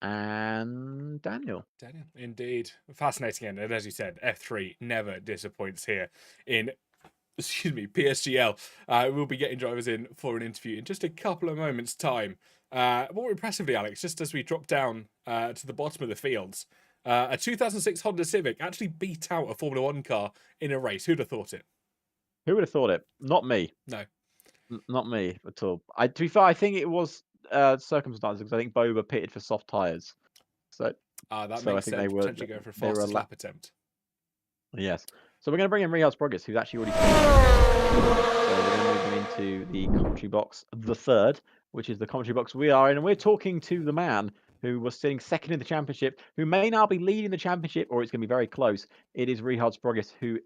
and Daniel. Daniel, indeed. Fascinating end. And as you said, F3 never disappoints here in, excuse me, PSGL. We'll be getting drivers in for an interview in just a couple of moments' time. More impressively, Alex, just as we drop down to the bottom of the fields, a 2006 Honda Civic actually beat out a Formula One car in a race. Who'd have thought it? Who would have thought it? Not me. No. Not me at all. To be fair, I think it was circumstances because I think Boba pitted for soft tires. So That I makes think sense. Potentially going for a fastest lap attempt. Yes. So we're going to bring in Rihard's Progress, who's actually already finished. So we're going to move him into the commentary box, the third, which is the commentary box we are in, and we're talking to the man who was sitting second in the championship, who may now be leading the championship, or it's going to be very close. It is Rihard's Progress, who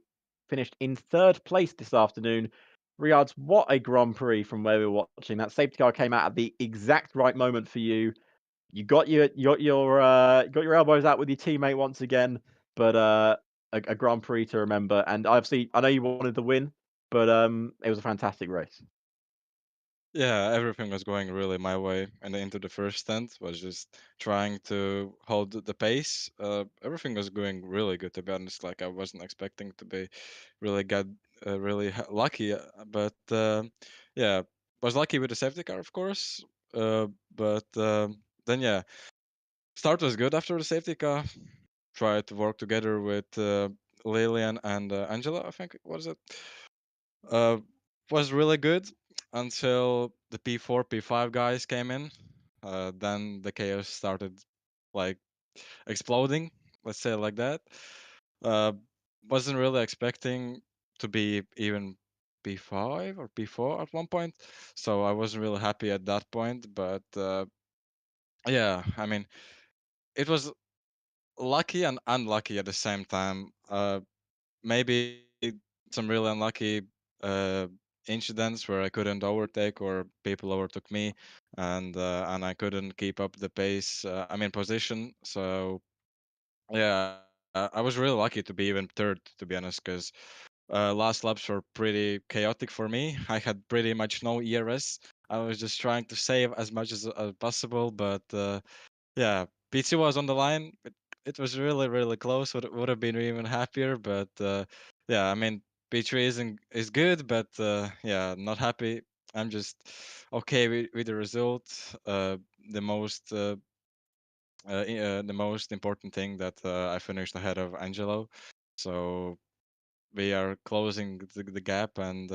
finished in third place this afternoon. Riyadh, what a Grand Prix from where we were watching. That safety car came out at the exact right moment for you. You got your elbows out with your teammate once again, but a Grand Prix to remember. And obviously, I know you wanted the win, but it was a fantastic race. Yeah, everything was going really my way, and into the first stint was just trying to hold the pace. Everything was going really good, to be honest. Like I wasn't expecting to be really lucky, but yeah, was lucky with the safety car, of course. But then yeah, start was good after the safety car. Tried to work together with Lillian and Angela, I think was it. Uh, was really good until the P4, P5 guys came in. Then the chaos started like exploding. Let's say it like that. Uh, wasn't really expecting to be even P5 or P4 at one point, so I wasn't really happy at that point. But yeah, I mean, it was lucky and unlucky at the same time. Maybe some really unlucky uh, incidents where I couldn't overtake or people overtook me, and I couldn't keep up the pace. I mean position. So yeah, I was really lucky to be even third, to be honest, because last laps were pretty chaotic for me. I had pretty much no ERS. I was just trying to save as much as possible, but yeah, P2 was on the line. It was really, really close. Would have been even happier, but yeah, I mean P3 is good, but yeah, not happy. I'm just okay with the result. The most the most important thing that I finished ahead of Angelo, so we are closing the gap, and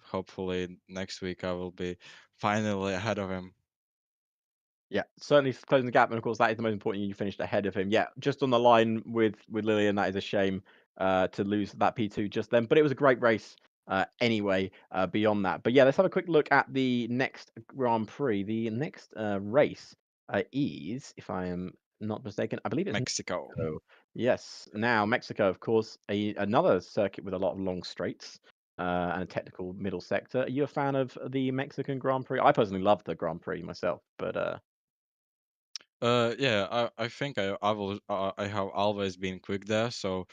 hopefully next week I will be finally ahead of him. Yeah, certainly closing the gap, and of course that is the most important. You finished ahead of him. Yeah, just on the line with Lillian. That is a shame to lose that P2 just then, but it was a great race anyway. Beyond that, but yeah, let's have a quick look at the next Grand Prix. The next race is, if I am not mistaken, I believe it's Mexico. Mexico. Yes, now Mexico, of course, another circuit with a lot of long straights. And a technical middle sector. Are you a fan of the Mexican Grand Prix? I personally love the Grand Prix myself, but Yeah, I think I have always been quick there, so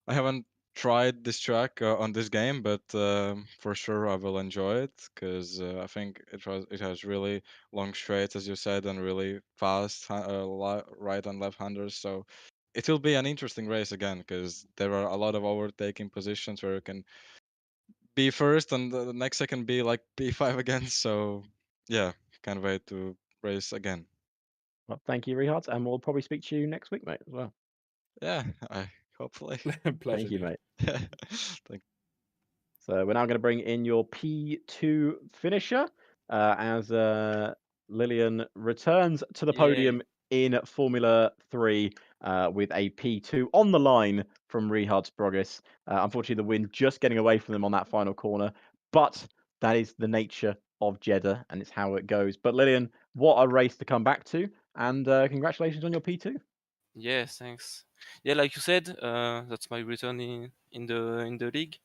I haven't tried this track on this game, but for sure I will enjoy it because I think it has really long straights, as you said, and really fast right and left handers. So it will be an interesting race again because there are a lot of overtaking positions where you can be first and the next second be like P5 again. So yeah, can't wait to race again. well, thank you, Rehardt, and we'll probably speak to you next week, mate, as well. Yeah, I hopefully. Pleasure, Thank you, dude. mate. Thank So we're now going to bring in your P2 finisher as Lillian returns to the podium in Formula 3 with a P2 on the line from Rihard's Progress. Unfortunately, the wind just getting away from them on that final corner, but that is the nature of Jeddah, and it's how it goes. But Lillian, what a race to come back to, and congratulations on your P2. Yeah, thanks. Yeah, like you said, that's my return in the league.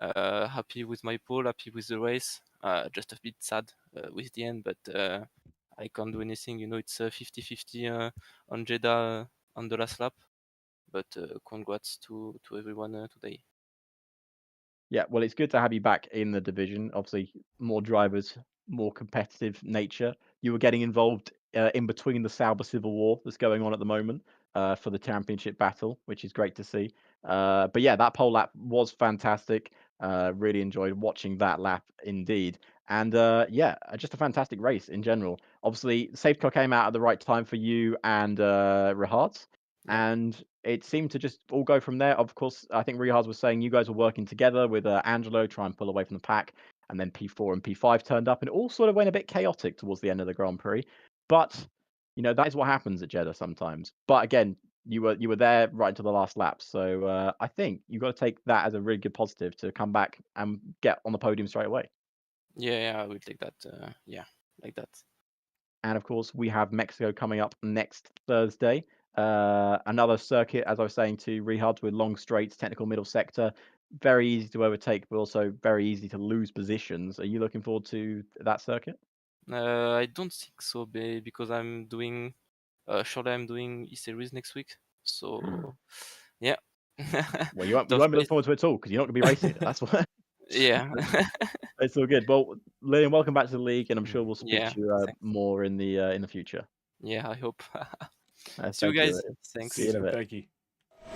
Happy with my pole, happy with the race. Just a bit sad with the end, but I can't do anything. You know, it's 50-50 on Jeddah on the last lap. But congrats to everyone today. Yeah, well, it's good to have you back in the division. Obviously, more drivers, more competitive nature. You were getting involved in between the Sauber Civil War that's going on at the moment for the championship battle, which is great to see. But yeah, that pole lap was fantastic. Really enjoyed watching that lap indeed. And yeah, just a fantastic race in general. Obviously, safety car came out at the right time for you and Rehards, Yeah. and it seemed to just all go from there. Of course, I think Rehards was saying you guys were working together with Angelo, try and pull away from the pack, and then P4 and P5 turned up, and it all sort of went a bit chaotic towards the end of the Grand Prix. But that is what happens at Jeddah sometimes. But again, you were there right until the last lap, so I think you've got to take that as a really good positive to come back and get on the podium straight away. Yeah, I will take that. Yeah, like that. And of course, we have Mexico coming up next Thursday. Another circuit, as I was saying to Rehards, with long straights, technical middle sector, very easy to overtake, but also very easy to lose positions. Are you looking forward to that circuit? I don't think so, because I'm doing surely I'm doing E-Series next week. So yeah. Well, you won't Tough be looking place. forward to it at all because you're not going to be racing it. That's what. Yeah. It's all good. Well, Lillian, welcome back to the league, and I'm sure we'll speak Yeah. to you Thanks. more in the future. Yeah, I hope. See you Thank you. guys. Thanks. See you in a bit. Thank you.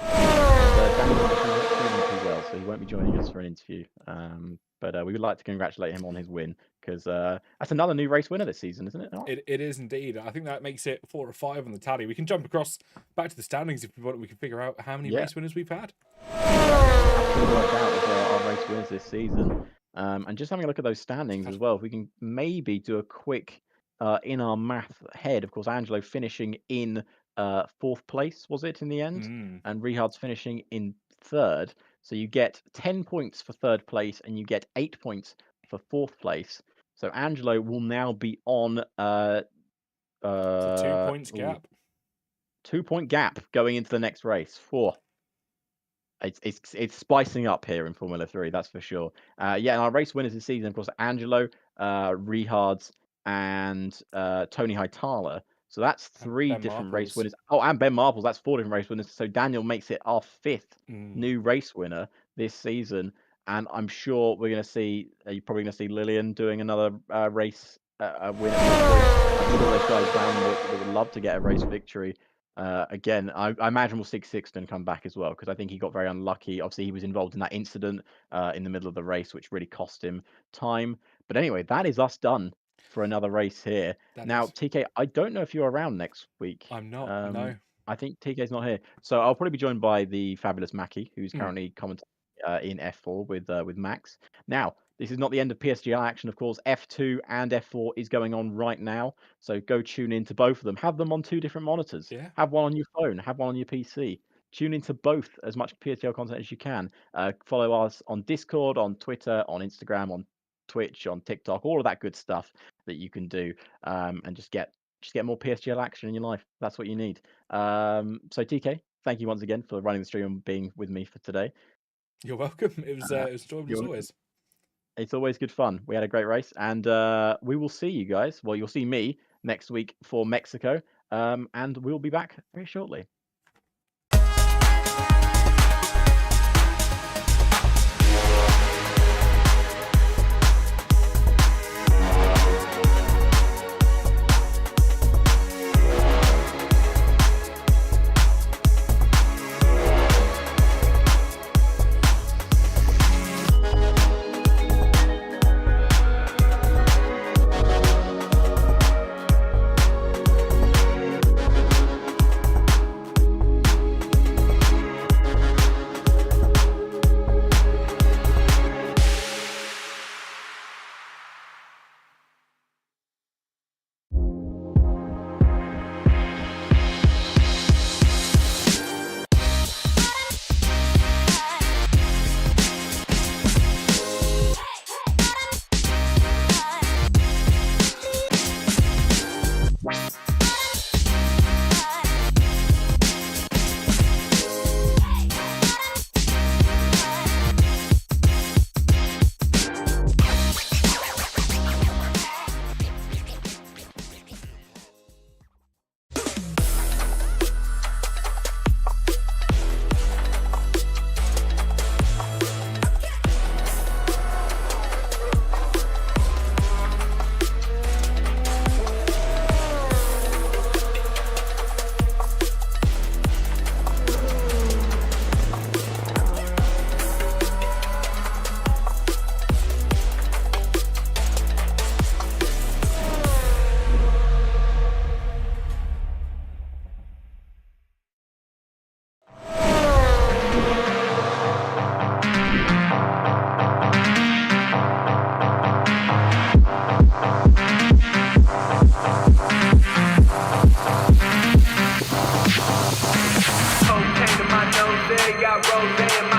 And Daniel's actually not feeling too well, so he won't be joining us for an interview. But we would like to congratulate him on his win because that's another new race winner this season, isn't it? It is indeed. I think that makes it 4 or 5 on the tally. We can jump across back to the standings if we want. We can figure out how many race winners we've had. Absolutely worked out as our race winners this season. And just having a look at those standings as well, if we can maybe do a quick in our math head. Of course, Angelo finishing in 4th place, was it in the end? And Rehards finishing in 3rd. So you get 10 points for 3rd place, and you get 8 points for 4th place. So Angelo will now be on It's a 2 points gap. 2-point gap going into the next race. 4. It's spicing up here in Formula 3, that's for sure. Yeah, and our race winners this season, of course, Angelo, Rehards, and Tony Hightower. So that's 3 different race winners. Oh, and Ben Marples, that's 4 different race winners. So Daniel makes it our 5th new race winner this season. And I'm sure we're going to see, you're probably going to see Lillian doing another race win at some point. I'm sure those guys down would love to get a race victory. Again, I imagine we'll see Sixton come back as well because I think he got very unlucky. Obviously, he was involved in that incident in the middle of the race, which really cost him time. But anyway, that is us done for another race here. Now, TK, I don't know if you're around next week. I'm not. No. I think TK's not here, so I'll probably be joined by the fabulous Mackie, who's currently commenting in F4 with Max. Now, this is not the end of PSGL action, of course. F2 and F4 is going on right now, so go tune into both of them. Have them on 2 different monitors. Yeah. Have one on your phone. Have one on your PC. Tune into both as much PSGL content as you can. Follow us on Discord, on Twitter, on Instagram, on Twitch, on TikTok, all of that good stuff that you can do, and just get more PSGL action in your life. That's what you need. So TK, thank you once again for running the stream and being with me for today. You're welcome. It was enjoyable as always. It's always good fun. We had a great race, and we will see you guys. Well, you'll see me next week for Mexico, and we'll be back very shortly.